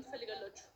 ለምን ትፈልጋላችሁ?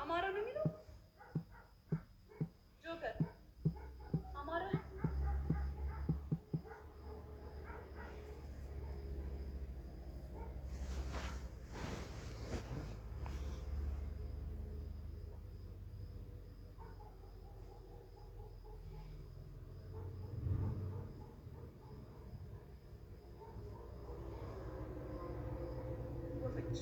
አማራ ነው የሚለው ጆከር አማራ ወፈች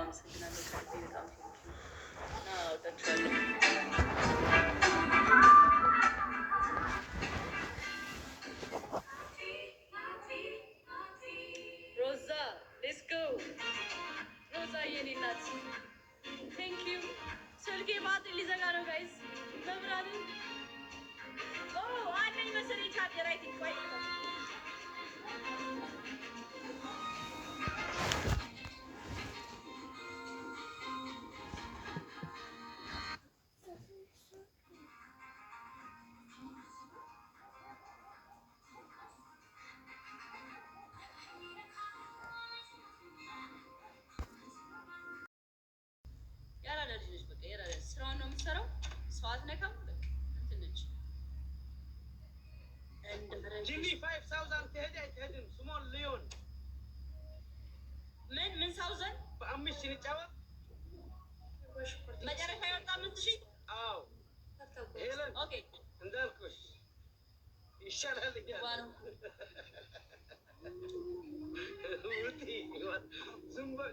አመሰግናለሁ። ከልቤ በጣም እና ወጣችኋለሁ። ሮዛ ሌትስ ጎ ሮዛ የኔ ናት። ቴንክ ዩ። ስልኬ ባትሪ ሊዘጋ ነው ጋይስ። መብራት አለኝ መሰለኝ ቻርጀር አይ ቲንክ ወይ ስራውን ነው የምትሰራው። ሰው አትነካም። በቃ እንትን ነች። ጂሚ 5000 ትሄድ አይትሄድም? ስሞል ሊዮን ምን ሳውዘን በአምስት እንጫወት። መጨረሻ የወጣ 5000። አዎ ሄለን ኦኬ እንዳልኩሽ ይሻላል እያለ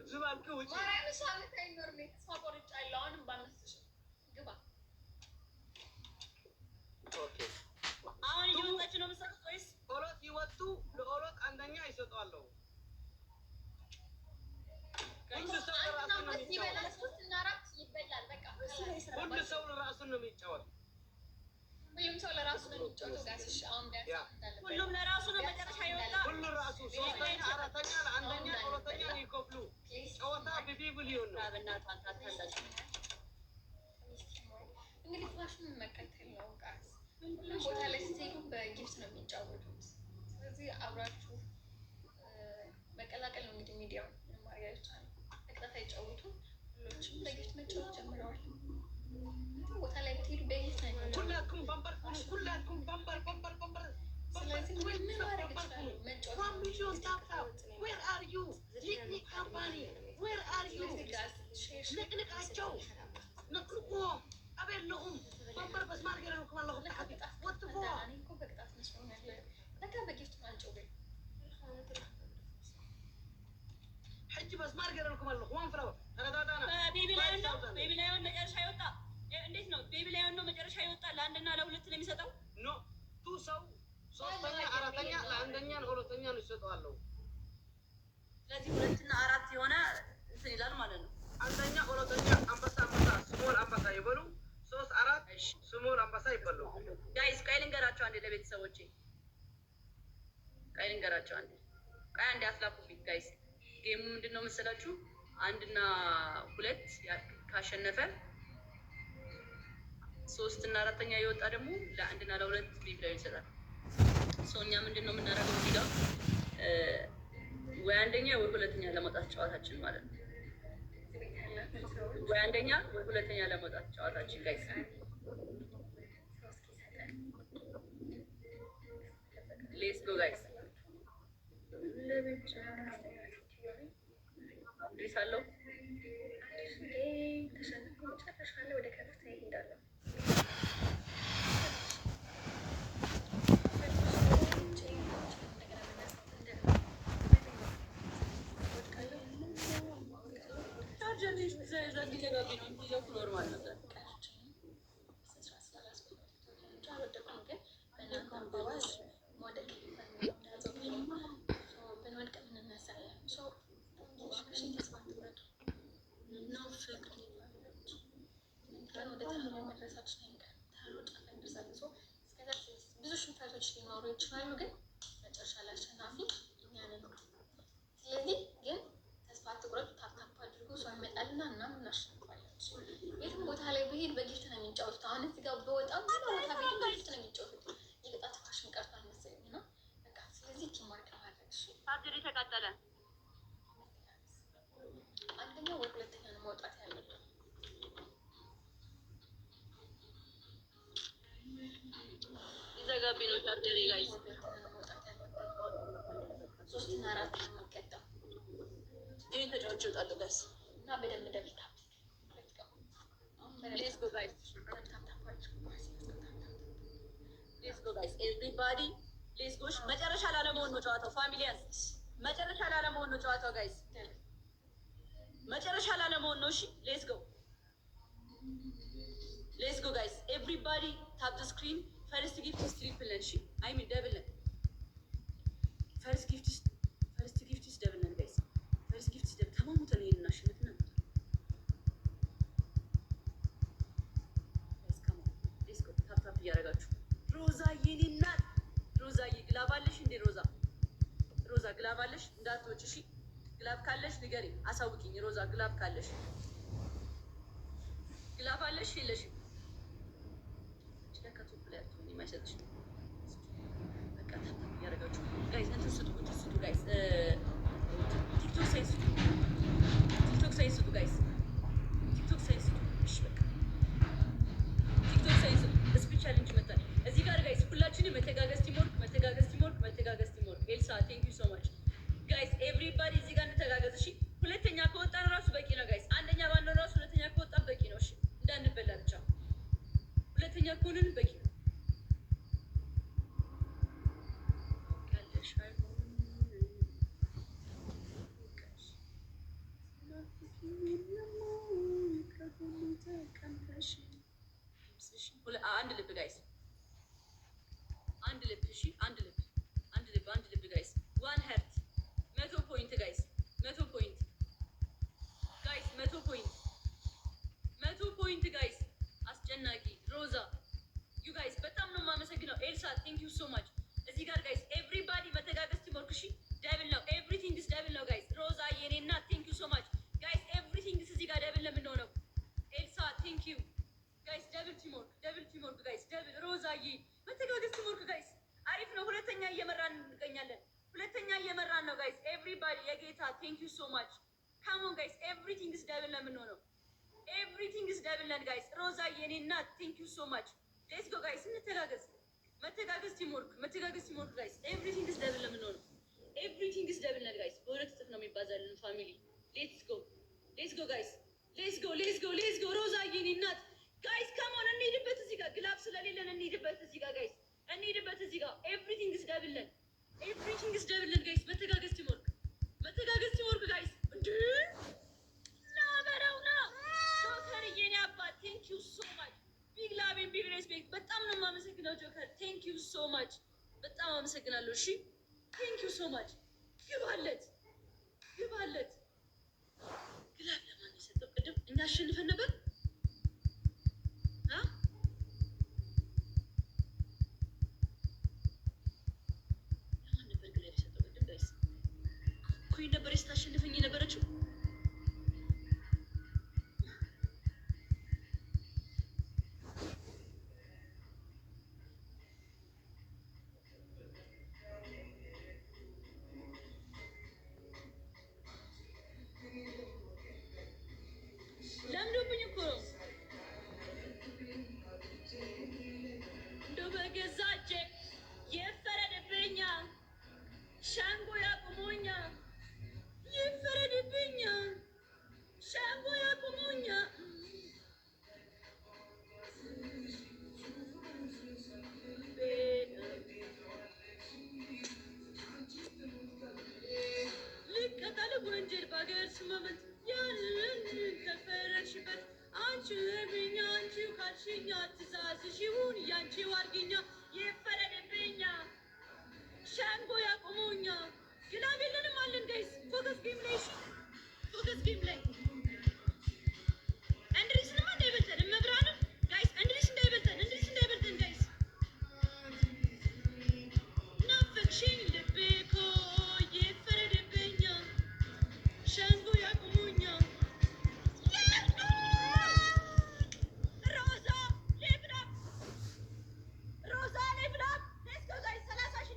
ዝም አልክ ውጪ አሁን እየወጣች ነው መሰለኝ ወይስ ኦሎት ይወጡ? ለኦሎት አንደኛ ይሰጠዋለሁ። ሁሉ ሰው ለራሱ ነው የሚጫወት። ሁሉም ሰው ለራሱ ነው የሚጫወተው። ጋስሽ አሁን ሁሉም ለራሱ ነው መጨረሻ የወጣ ሁሉ ራሱ ሶስተኛ፣ አራተኛ፣ ለአንደኛ፣ ሁለተኛ ይከፍሉ። ጨዋታ ቢቢ ብሊዮን ነው። በእናትህ አንተ አታላሽ። እንግዲህ ፋሽን መከተል ነው። ጋስ ሁሉም ቦታ ላይ ስትሄዱ በጊፍት ነው የሚጫወቱት። ስለዚህ አብራችሁ መቀላቀል ነው እንግዲህ ሚዲያው ማድረግ ይቻላል። በቅጣት አይጫወቱም። ሁሎችም በጊፍት መጫወት ጀምረዋል። ቦታ ላይ ብትሄዱ በጊፍት ነው የሚጫወቱት። ሁላችሁም በንበር ሁላችሁም በንበር በንበር በንበር። ስለዚህ ምን ማድረግ ይችላሉ? መጫወት Where are you? Nick company. Where are you? ንቅንቃቸው ንቅንቁ አቤለሁም በንበር በስማር ገረንኩም አለሁ ተሐዲ ወጥፎ እኮ በቅጣት መስሎኛል። ለካ በጊፍት ነው አንጨውል ሕጂ በስማር ገረንኩም አለሁ ዋን ፍራው ተረዳዳና ቤቢ ላይን ነው። ቤቢ ላይን መጨረሻ ይወጣ። እንዴት ነው ቤቢ ላይን ነው መጨረሻ ይወጣ? ለአንድና ለሁለት ነው የሚሰጠው? ኖ ቱ ሰው ሶስተኛ፣ አራተኛ፣ ለአንደኛ፣ ለሁለተኛ ነው ይሰጠዋለሁ። ስለዚህ ሁለትና አራት የሆነ እንትን ይላል ማለት ነው። አንደኛ፣ ሁለተኛ አንበሳ ስሞል አንበሳ ይበሉ። 3 4 ስሞል አንበሳ ይበሉ። ጋይስ ቆይ ልንገራቸው አንዴ ለቤተሰቦቼ ቆይ ልንገራቸው አንዴ ቆይ አንዴ አስላኩልኝ ጋይስ። ጌሙ ምንድን ነው መሰላችሁ? 1 እና 2 ካሸነፈ 3 እና 4ኛ የወጣ ደግሞ ለ1 እና ለ2 ቤቢ ላይ ይሰጣል። ሰው እኛ ምንድን ነው የምናደርገው የሚለው ወይ አንደኛ ወይ ሁለተኛ ለመውጣት ጨዋታችን ማለት ነው። ወይ አንደኛ ወይ ሁለተኛ ለመውጣት ጨዋታችን ጋይስ። ሌትስ ጎ ጋይስ። አዲስ አለው ወደ ከፍታ ይሄዳለሁ። ኖርማል ነበር። ብዙ ሽንፈቶች ሊኖሩ ይችላሉ፣ ግን መጨረሻ ላይ አሸናፊ እኛ ነን። ስለዚህ ግን ተስፋ አትቁረጡ፣ ታፕታፕ አድርጉ። ሰው ይመጣልና እናም እናሸንፋለን። የትም ቦታ ላይ ብሄድ በጊፍት ነው የሚጫወቱት። አሁን እዚህ ጋር በወጣም ቦታ ቤት በጊፍት ነው የሚጫወቱት። የቅጣት ፋሽን ቀርቷል መሰለኝ እና በቃ ስለዚህ ቲምወርክ ማድረግ ታድሪ ተቃጠለ። አንደኛው ወይ ሁለተኛ ነው መውጣት ያለብን። ይዘጋቢ ነው ታድሪ ላይ መውጣት ያለብን 3 እና 4 ነው የሚቀጣው። ይሄን ተጫዋች ይወጣሉ ጋይስ እና በደንብ ደብታ ሌትስ ጎ ጋይስ ሌትስ ጎ ጋይስ ኤቭሪባዲ ሌትስ ጎ። መጨረሻ ላለመሆን ነው ጨዋታው። ፋሚሊያንስ መጨረሻ ላለመሆን ነው ጨዋታው ጋይስ። መጨረሻ ላለመሆን ነው። እሺ ሌትስ ጎ ጋይስ ኤቭሪባዲ ታፕ ዘ ስክሪን። ፈርስት ጊፍት ኢዝ ትሪፕል ነን። እሺ አይ ሚን ደብል ነን። ፈርስት ጊፍት ኢዝ ደብል ነን ጋይስ። ፈርስት ጊፍት ኢዝ ደብል። ተማሙተን ይሄን እናሸንፍ ነበር ጋይስ። ካም ኦን ሌትስ ጎ። ታፕ ታፕ እያደረጋችሁ ሮዛ የኔ እናት ሮዛዬ ግላብ አለሽ እንዴ? ሮዛ ግላብ አለሽ? እንዳትወጪ እሺ። ግላብ ካለሽ ንገሪ፣ አሳውቂኝ። ሮዛ ግላብ ካለሽ ግላብ አለሽ የለሽም? ለከቱ ብለህ የማይሰጥሽ በቃ ታፕ እያደረጋችሁ ጋይስ እንትን ስጡ ጋይስ። ቲክቶክ ሳይንስ ስጡ ጋይስ። ቲክቶክ ሳይንስ ስጡ። እሺ በቃ ቲክቶክ ሳይንስ ስፒች ቻሌንጅ መጣል እዚህ ጋር ጋይስ። ሁላችንም መተጋገዝ ቲምወርክ። ኤልሳ ቴንክ ዩ ሶ ማች ጋይስ። ኤቭሪባዲ እዚህ ጋር እንተጋገዝ እሺ። ሁለተኛ ከወጣን ራሱ በቂ ነው ጋይስ። አንደኛ ባንሆን ራሱ ሁለተኛ ከወጣን በቂ ነው እሺ። እንዳንበላ ብቻ ሁለተኛ ከሆንን በቂ ነው። አንድ ልብ ጋይስ፣ አንድ ልብ እሺ። አንድ ልብ ጋይስ። ዋን ሄርት 100 ፖይንት ጋይስ። 100 ፖይንት ጋይስ። 100 ፖይንት ጋይስ። አስጨናቂ ሮዛ ዩ ጋይስ በጣም ነው የማመሰግነው። ኤልሳ ቴንክ ዩ ሶ ማች። እዚህ ጋር ጋይስ ኤቭሪባዲ መተጋገዝ ቲምወርክ እሺ። ደብል ነው ኤቭሪቲንግ ኢዝ ደብል ነው ጋይስ። ሮዛ የኔ እናት ቴንክ ዩ ሶ ማች ጋይስ። ኤቭሪቲንግ ኢዝ እዚህ ጋር ደብል ነው የምንሆነው። ኤልሳ ቴንክ ዩ ጋይስ። ደብል ቲምወርክ ጋይስ። ደብል ሮዛዬ መተጋገዝ ቲምወርክ ጋይስ። አሪፍ ነው። ሁለተኛ እየመራን እንገኛለን። ነው ጋይስ። ኤቭሪባዲ የጌታ ቴንክ ዩ ሶ ማች። ካም ኦን ጋይስ ኤቭሪቲንግ ኢዝ ደብል ነው የምንሆነው። ኤቭሪቲንግ ኢዝ ደብል ነን ጋይስ። ሮዛ የኔ እናት ቴንክ ዩ ሶ ማች። ሌትስ ጎ ጋይስ እንተጋገዝ። መተጋገዝ ቲምወርክ ጋይስ። ኤቭሪቲንግ ኢዝ ደብል ነው የምንሆነው። ኤቭሪቲንግ ኢዝ ደብል ነን ጋይስ። በሁለት እጥፍ ነው የሚባዛልን ፋሚሊ። ሌትስ ጎ ጋይስ። ሌትስ ጎ ሮዛ የኔ እናት ጋይስ ካም ኦን እንሂድበት። እዚህ ጋር ግላብ ስለሌለን እንሂድበት። እዚህ ጋር ጋይስ እንሂድበት። እዚህ ጋር ኤቭሪቲንግ ኢዝ ደብል ነን። ጋይስ። መተጋገዝ ቲምወርክ ጋይስ። እንዴ ናበረውና ጆከር የኔ አባት ቴንክ ዩ ሶ ማች። ቢግ ላቭ ኤንድ ቢግ ሬስፔክት። በጣም ነው የማመሰግነው ጆከር። ቴንክ ዩ ሶ ማች። በጣም አመሰግናለሁ። እሺ ቴንክ ዩ ሶ ማች። ግባለት። ግላብ ለማን የሰጠው? ቅድም እኛ አሸንፈን ነበር። ነበር ስታሸንፈኝ የነበረችው። ለምዶብኝ እኮ ነው እንደው በገዛ እጄ የፈረደብኛ ሻንጎ ያቁሞኛ ይፈረድብኛ ሻንጎ ያቁሙኛ። ልቀጣል ወንጀል በሀገር ስመመት ያንን ከፈረድሽበት አንቺ እርብኛ አንቺ ካልሽኛ ትእዛዝሽ ይሁን ያንቺው አድርጊኛ። ይፈረድብኛ ሻንጎ ያቁሙኛ። ግላብ የለንም አለን ጋይስ። ፎከስ ጌም ላይ እንድሪስንማ እንዳይበልጠን መብራንም ጋይስ። እንድሪስ እንዳይበልጠን ጋይስ። ናፈቅሽኝ ልቤ እኮ ይፈረድብኛ ሸንጎ ያቁሙኛ። ሮዛ ሌቭላፕ ሌትስ ጎ ጋይስ። 30 ሺህ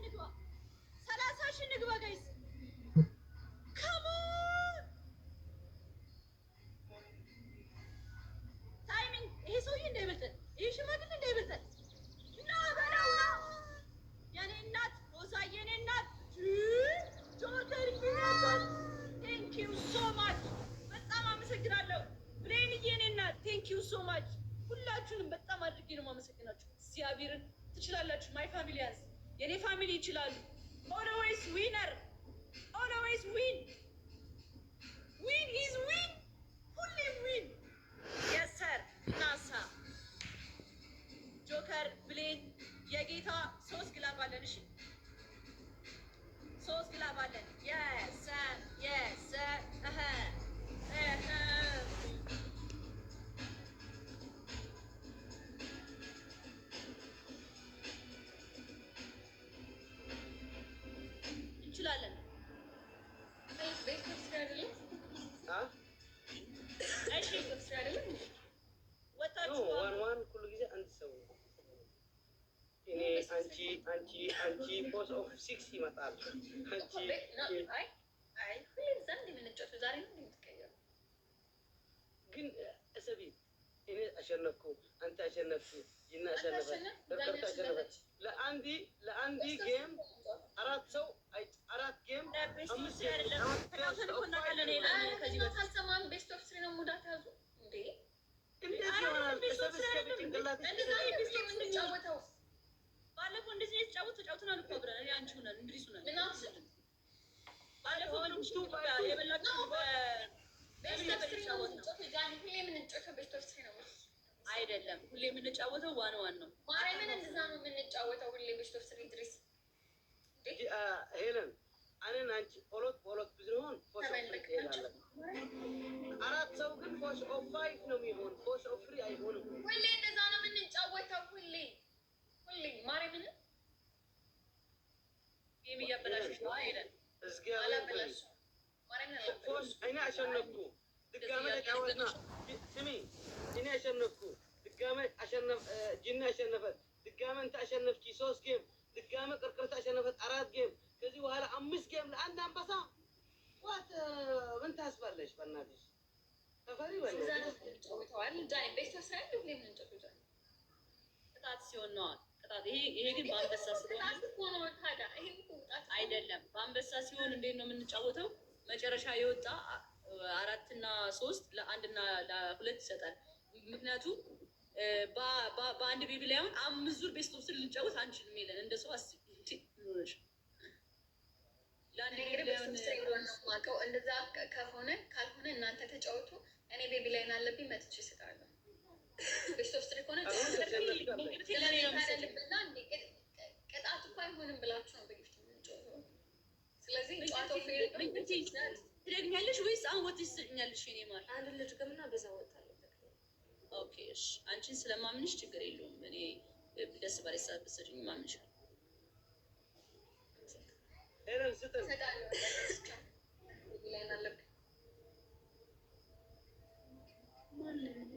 እንግባ ጋይስ። ሁላችሁንም በጣም አድርጌ ነው የማመሰግናችሁ። እግዚአብሔርን ትችላላችሁ። ማይ ፋሚሊያንስ የኔ ፋሚሊ ይችላሉ። ኦልዌይስ ዊነር ኦልዌይስ ዊን ኢዝ ዊን እንችላለን። ወጣችሁ ዋን ሁሉ ጊዜ አንድ ሰው ነው። እኔ አንቺ ፖስ ኦፍ 6 ይመጣል። ግን እሰቢ እኔ አሸነፍኩ፣ አንተ አሸነፍኩ፣ ይና አሸነፈ፣ በርካታ አሸነፈች። ለአንድ ጌም 4 ሰው 4 ጌም 5 ባለፈው እንደዚህ ተጫውተናል እኮ አብረን እኔ አንቺ ሆነን እንግዲህ ሆነን ባለፈው አይደለም ሁሌ የምንጫወተው ዋን ነው። ማርያምን እንደዛ ነው የምንጫወተው ሁሌ ቤስት ኦፍ ስሪ ድረስ ሄለን አንን አንቺ ኦሎት ብንሆን ፖስ ኦፍ 4 ሰው ግን ፖስ ኦፍ 5 ነው የሚሆን፣ ፖስ ኦፍ 3 አይሆንም። ሁሌ እንደዛ ነው የምንጫወተው ሁሌ ማርያምን ጌም እያበላሽሽ ነው ሄለን። እኔ አሸነፍኩ፣ ድጋሜ ተጫወትና ስሚ፣ እኔ አሸነፍኩ፣ ድጋሜ ጅኒ አሸነፈት፣ ድጋሜ እንተ አሸነፍቺ 3 ጌም፣ ድጋሜ ቅርቅርታ አሸነፈት 4 ጌም፣ ከዚህ በኋላ 5 ጌም ለአንድ አንበሳ። ዋት ምን ታስባለሽ? በእናትሽ ተፈሪ ቅጣት ሲሆን ነዋ። ቅጣት ይሄ ግን በአንበሳ ስለሆነ አይደለም። በአንበሳ ሲሆን እንዴት ነው የምንጫወተው? መጨረሻ የወጣ 4 እና 3 ለ1 እና ለ2 ይሰጣል። ምክንያቱም በአንድ ቤቢ ላይ አሁን 5 ዙር ቤስት ኦፍ 3 ልንጫወት አንችልም። ይለን እንደ ሰው አስቢ። እንደዛ ከሆነ ካልሆነ እናንተ ተጫወቱ፣ እኔ ቤቢ ላይን አለብኝ መጥቼ እሰጣለሁ። ቤስት ኦፍ 3 ከሆነ ቅጣት እኮ አይሆንም ብላችሁ ነው በጊፍት የምንጫወተው። ስለዚህ ጨዋታው ትደግኛለሽ ወይስ አሁን ወጥተሽ ትሰጭኛለሽ? እኔ ማለት አንድ ልጅ ገምና በዛ ወጣለሁ። ኦኬ እሺ፣ አንቺን ስለማምንሽ ችግር የለውም። እኔ ደስ ባለኝ ሰዓት ብትሰጪኝ ማምንሻለሁ። ሄለን ስተን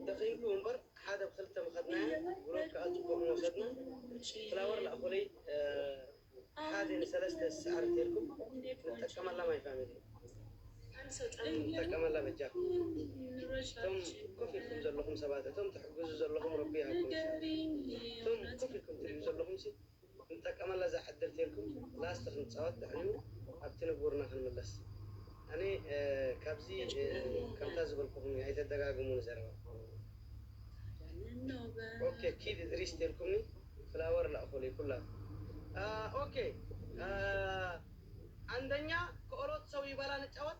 دقيقة ونبر حدا بخلته مخدناه ولو كأجبه من وسدنا فلاور لأخولي هذه سلسلة السعر تيركم نتكلم الله ما يفهم لي نتكلم الله بجاكم ثم كفيكم زلهم سباتة ثم تحجزوا زلهم ربيها ثم كفيكم تريد زلهم سي نتكلم الله زي حد تيركم لا استخدم صوت دحنيو أبتنا بورنا خنملس أنا كابزي كم تزبلكم يعني تدقاقمون زروا أوكي كيد دريس تلكمني فلاور لا أخولي كلها أوكي عندنا كأولوت سوي بلا نتعود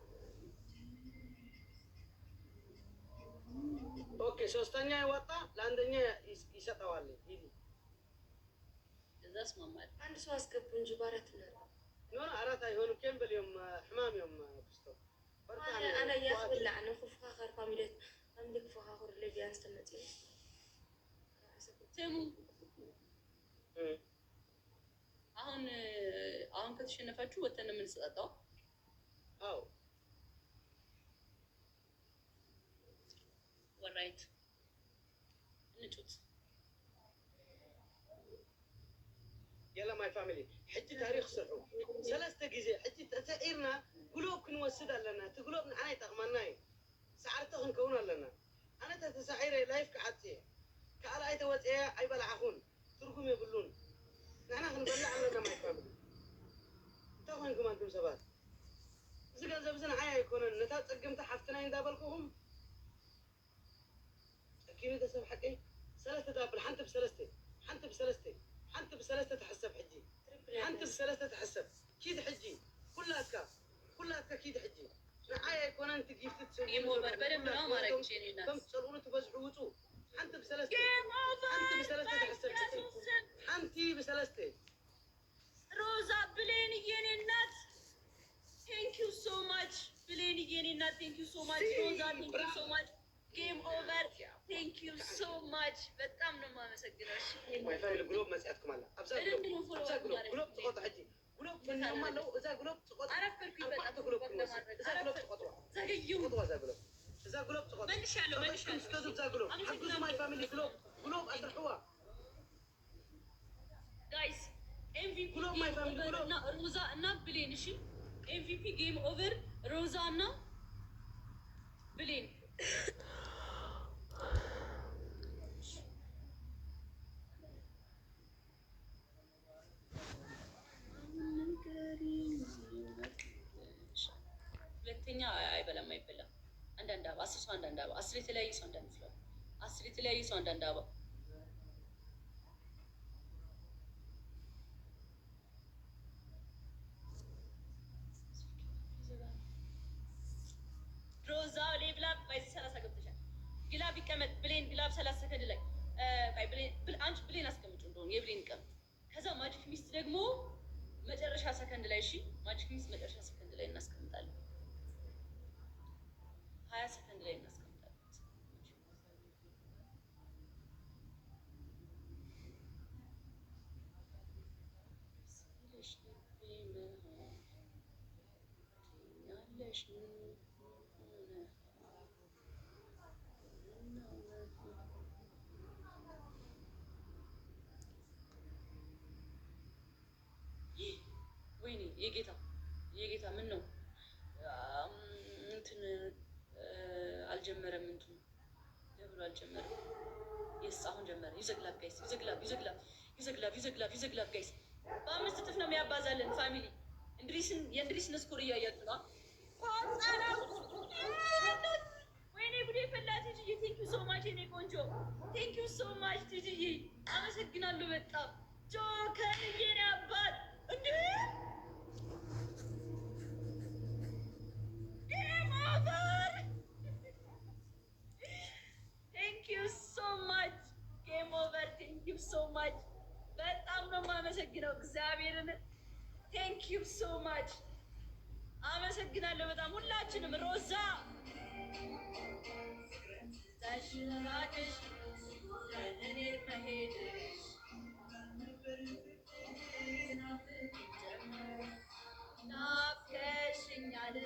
أوكي سوستانيا يوطا لعندنا يسطوالي يدي إذا اسمه مال አንድ ሰው አስገቡ እንጂ ባረት ነው نون أراتا يهون كم باليوم حمام يوم كستو أنا يخبل عن فخاخر فاميلت أملك فخاخر اللي بيان استمتي ስሙ አሁን ከተሸነፋችሁ ወተን የምንሰጣጣው አዎ ወራይት እንጩት يلا ماي فاميلي حجي تاريخ صحو 3 جزء حجي تسعيرنا قلوب كنوسد لنا تقلوب انا تغمناي سعرتهم كون لنا انا تسعير لايف كعتي كالا اي توزع اي بلعون تركم يقولون نحن نبلع لنا ماي فاميلي تاخذكم انتم سبات زي زبزنا عيا يكون النتا تقمت حفتنا يندابلكم اكيد تسب حقي 3 دابل حنت بثلاثه حنت بثلاثه حنت بثلاثه تحسب حجي حنت بثلاثه تحسب كيد حجي كلها كيد حجي معايا يكون انت كيف تسوي يمو بربر بلا ما ركشيني الناس كم تصلون تفزعوا وتو حنت بثلاثه تحسب حنتي بثلاثه روزا بلين يجيني الناس ثانك يو سو ماتش بلين يجيني الناس ثانك يو سو ماتش روزا ثانك يو سو ماتش جيم اوفر ثانك يو سو ماتش በጣም ነው የማመሰግነው። ما يفهم القلوب مسألتكم هلا ابزا قلوب تقطع حجي ግሎብ ፈንያማ ነው እዛ ግሎብ ተቆጥ አረፈርኩኝ በጣም ግሎብ እዛ ግሎብ ተቆጥ ዘገየሁ እዛ ግሎብ ተቆጥ መልሻለሁ እዛ ግሎብ አብዙ ማይ ፋሚሊ ግሎብ አጥርዋ ጋይስ ኤምቪፒ እና ሮዛ እና ብሌን እሺ ኤምቪፒ ጌም ኦቨር ሮዛ እና ብሌን ሁለተኛ አይበላም አንዳንድ አበባ 10 ሰው አንዳንድ አበባ 10 የተለያየ ሰው አንዳንድ ፍለው 10 የተለያየ ሰው አንዳንድ አበባ ሮዛ ሌብላብ ባይዚ 30 ገብተሻል። ግላብ ይቀመጥ ብሌን ግላብ 30 ሰከንድ ላይ አንቺ ብሌን አስቀምጡ እንደሆነ የብሌን ቀም ከዛ ማጂክ ሚስት ደግሞ መጨረሻ ሰከንድ ላይ እሺ ማጂክ ሚስት መጨረሻ ሰከንድ ላይ እናስቀምጣለን 20 ሰከንድ ላይ እናስቀምጣለን ወይኔ የጌታ ምን ነው እንትን አልጀመረም እንትን ደብሎ አልጀመረም የስ አሁን ጀመረ ይዘግላብ ጋይስ ይዘግላብ ጋይስ በ5 እጥፍ ነው የሚያባዛልን ፋሚሊ የእንድሪስን ስኮር እያያችሁ ነው ወይኔ ጉዴ ፈላት ቲጂዬ ቴንኪው ሶ ማች የኔ ቆንጆ ቴንኪው ሶ ማች ቲጂዬ አመሰግናለሁ በጣም ጆከር የኔ አባት እንዴ ሶ ማች በጣም ነው የማመሰግነው እግዚአብሔርን ቴንኪዩ ሶ ማች አመሰግናለሁ በጣም ሁላችንም ሮዛ ተሽራጭሽ እኔ መሄድ ናፍቀሽኛል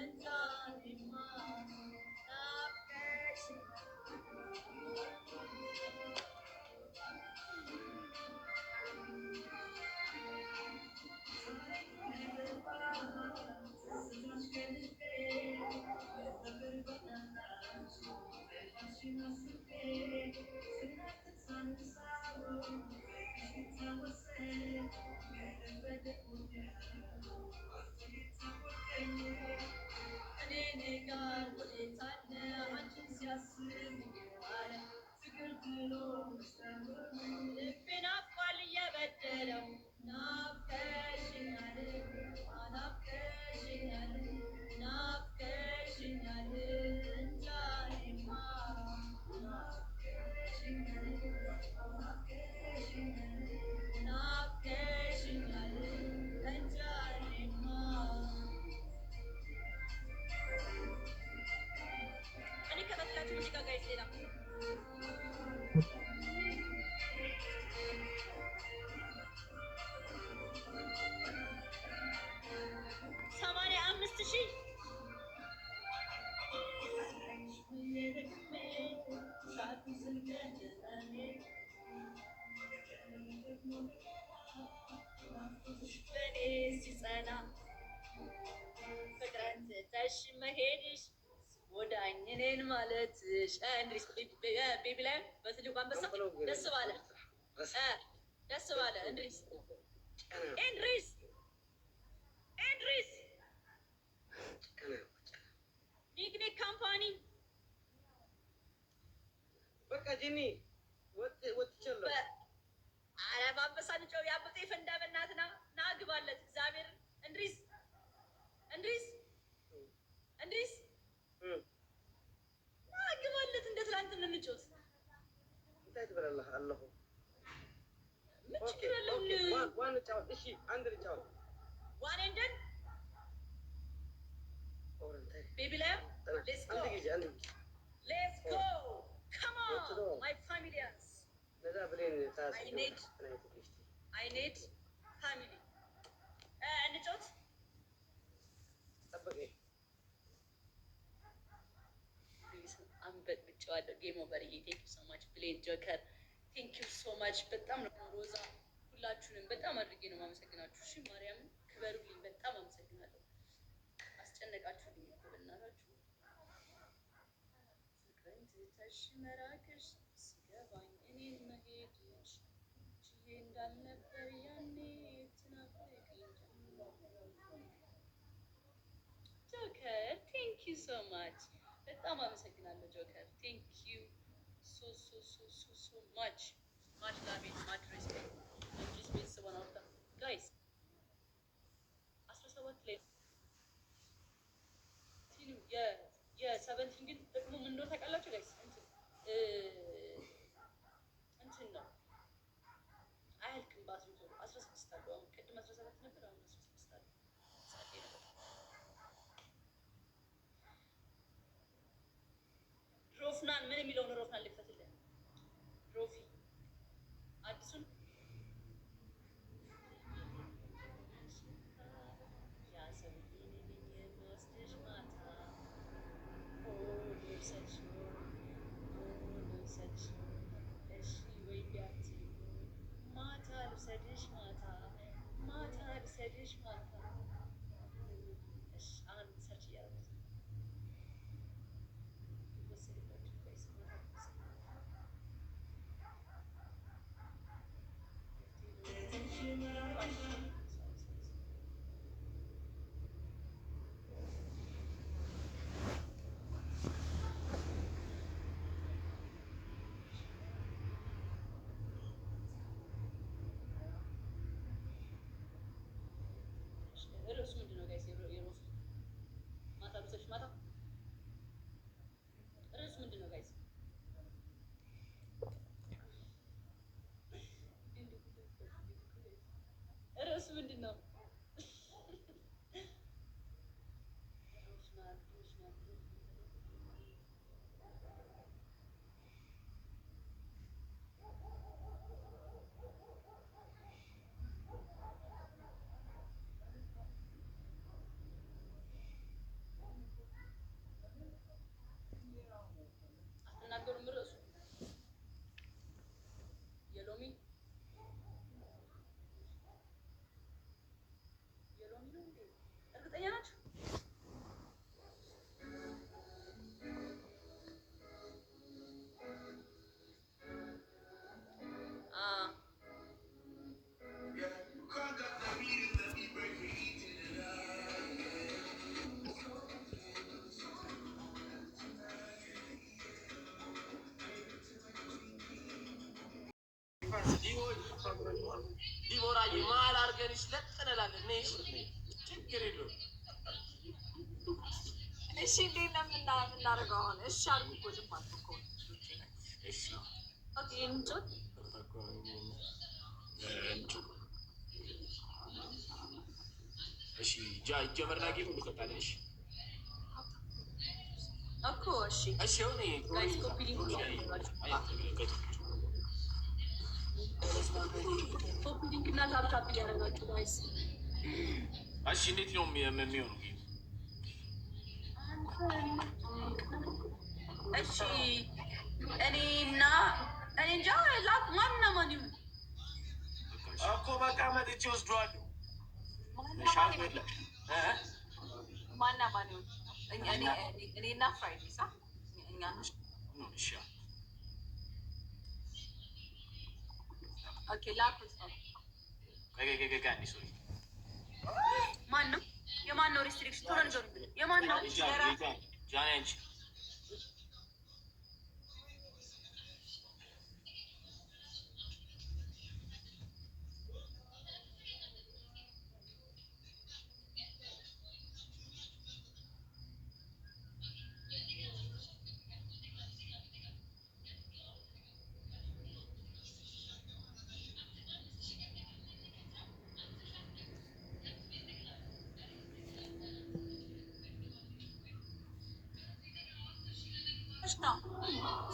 እንጃማ ልቤን አቋል እየበደለው ናፍቀሽኛል እንጃኔማ ናፍቀሽኛል እንጃኔማ እኔ ከታትላችሁ ሙዚቃ ጋይስ ሌላ 85,000 በኔ ሲጸና ፍቅረት ተሽ መሄድሽ ወዳኝ እኔን ማለትሽ እንድሪስ ቤቢ ላይ በትልቁ አንበሳ ደስ ባለ እንድሪስ ኒክኒክ ካምፓኒ በቃ ጂኒ ወጥቻለሁ። ኧረ በአንበሳ ልጨው ያበጠ ፈንዳ በእናትና ና ግባለት እግዚአብሔር እንድሪስ ና ግባለት እንደ ትላንት እንጫወት እንታይ ትበላለህ አለሁ ምን ችግር አለው? ዋን ጫወት እሺ አንድ ልጫወት ዋን እንደን Baby lamb, let's go. Let's go. Come on, my familiars. هذا بلين تاس I need family እንጫወት ጠብቂ አንበጥ ብቻዋለሁ ጌም ኦቨር ቴንክ ዩ ሶ ማች ብሌን ጆከር ቴንክ ዩ ሶ ማች በጣም ነው ሮዛ ሁላችሁንም በጣም አድርጌ ነው የማመሰግናችሁ እሺ ማርያምን ክበሩልኝ በጣም አመሰግናለሁ አስጨነቃችሁልኝ እኮ በእናታችሁ ፍቅርን ትተሽ መራቅሽ ሲገባኝ እኔን መሄድሽ ችዬ እንዳልነበር ያኔ ትናፍቀኝ ጆከር ቴንክ ዩ ሶ ማች በጣም አመሰግናለሁ ጆከር ቴንክ ዩ ሶ ማች ማች ላቤት ማች ሬስፔክት ስቦን አውርታ ጋይስ 17 ላይ የሰቨንቲን ግን ደግሞ ምን እንደሆነ ታውቃላችሁ ጋይስ እንትን ነው አያልቅም ባትሪ ቶሎ 16 አለው አሁን ቅድም 17 ነበር አሁን 16 አለው ጸዴ ነበር ሮፍናን ምን የሚለው ነው ሮፍናን ልክፈትልህ ሮፊ አዲሱን ርዕሱ ምንድን ነው ጋይስ የሮፍ ማታ ብሰሽ ማታ ርዕሱ ምንድን ነው ጋይስ ርዕሱ ምንድን ነው አትናገሩም ርዕሱ የሎሚ ነው እንዴ እርግጠኛ ናችሁ ዲቦራ የማል አድርገንሽ ለጥነላለን ነሽ ችግር የለውም እሺ እንዴት ነው የምናደርገው አሁን እሺ አልኩ እኮ ዝም አልኩ እኮ እሺ ኦኬ እንጮት እሺ ጀመርና ጌም እንቀጥላለን እኮ እሺ እሺ ሆነ ጋይስ ኮፒ ሊንክ ኮፒ ሊንክ እና ታፕ እያደረጋችሁ ጋይስ እሺ እንዴት ነው የሚሆነው እሺ እኔ እንጃ ላክ ማንና ማን ይሁን እኮ በቃ መጥቼ ወስደዋለሁ ማና ማን ይሁን እኔና ፍራይዴ ሳ እኛ እሺ ኦኬ ላኩት ማን ነው የማን ነው ሪስትሪክሽን ቶሎ ንገሩኝ የማን ነው ጃንቺ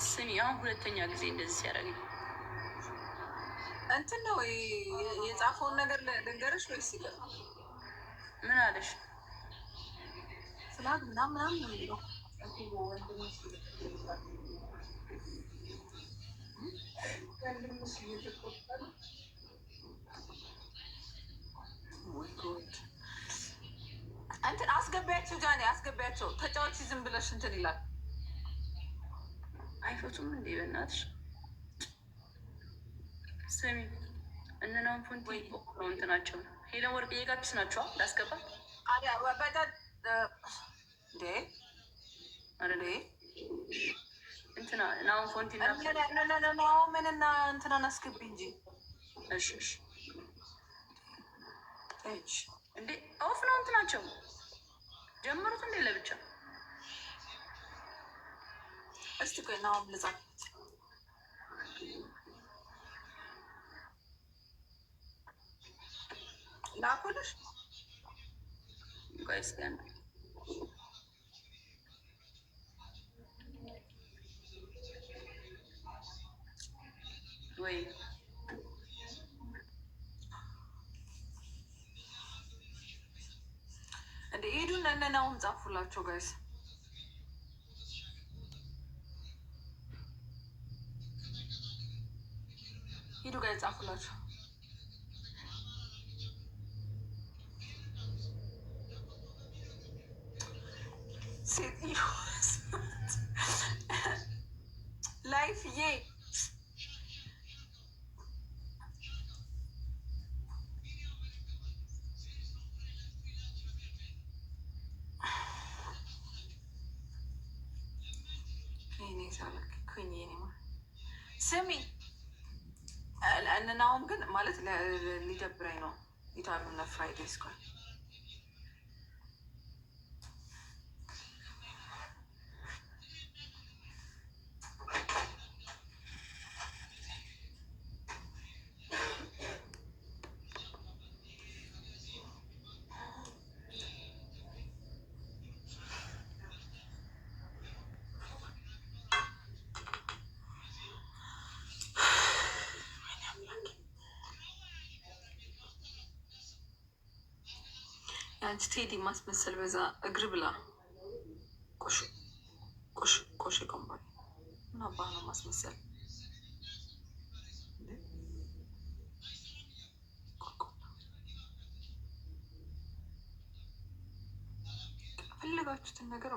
ስሚ አሁን ሁለተኛ ጊዜ እንደዚህ ሲያደርገኝ እንትን ነው የጻፈውን ነገር ልንገርሽ ወይስ ምን አለሽ? ፍላግ ምናምን ነው የሚለው እንትን አስገቢያቸው፣ ጃኔ አስገቢያቸው። ተጫዋች ዝም ብለሽ እንትን ይላል። አይፈቱም እንዴ በእናትሽ? ስሚ እነናውን ፎንቲ ነው እንትናቸው ሄለን ወርቅ የጋቢስ ናቸው ላስገባ እንትና ናሁን ፎንቲ ምንና እንትናን አስገቢ እንጂ እንዴ ኦፍ ነው እንትናቸው ጀመሩት እንዴ ለብቻ። እስቲ ቆይ ናሁን ልጻ ላኩልሽ ቆይ እስኪ አንዴ ወይ እንደ ሄዱን እነናውን ጻፉላቸው ጋይስ። ሄዱ ጋር ጻፉላቸው። ላይፍዬ ስሚ እንናውም ግን ማለት ሊደብረኝ ነው። ኢታሉና ፍራይዴ ስኳል አንቺ ቴዲ ማስመሰል በዛ እግር ብላ ቆሽ ቆንባል ምን አባ ነው ማስመሰል? ፈለጋችሁትን ነገር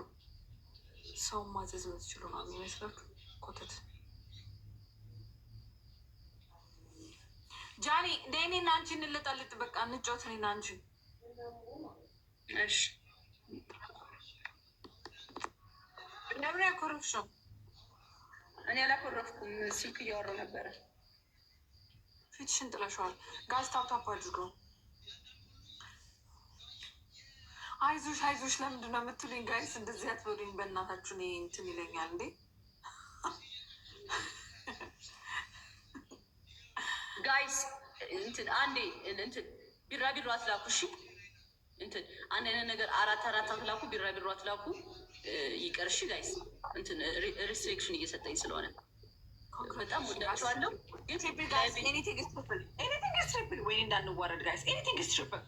ሰውን ማዘዝ የምትችሉ ነው የሚመስላችሁ። ኮተት ጃኒ እንደ እኔና አንቺ እንልጣልጥ፣ በቃ እንጫወት እኔና አንቺ። እሺ ለምን ያኮረፍሽው? እኔ አላኮረፍኩም፣ ስልክ እያወራሁ ነበረ። ፊትሽን ጥለሽዋል። ጋዝ ታፕታፕ አድርገው። አይዞሽ አይዞሽ ለምንድን ነው የምትሉኝ ጋይስ? እንደዚህ አትበሉኝ በእናታችሁ። እኔ እንትን ይለኛል እንዴ ጋይስ። እንትን አንዴ እንትን ቢራቢሮ አትላኩ እሺ። እንትን አንድ አይነት ነገር አራት አትላኩ፣ ቢራቢሮ አትላኩ። ይቅር እሺ ጋይስ። እንትን ሪስትሪክሽን እየሰጠኝ ስለሆነ በጣም ወዳችኋለሁ። ወይ እንዳንዋረድ ጋይስ። ኤኒቲንግ ኢዝ ትሪፕል።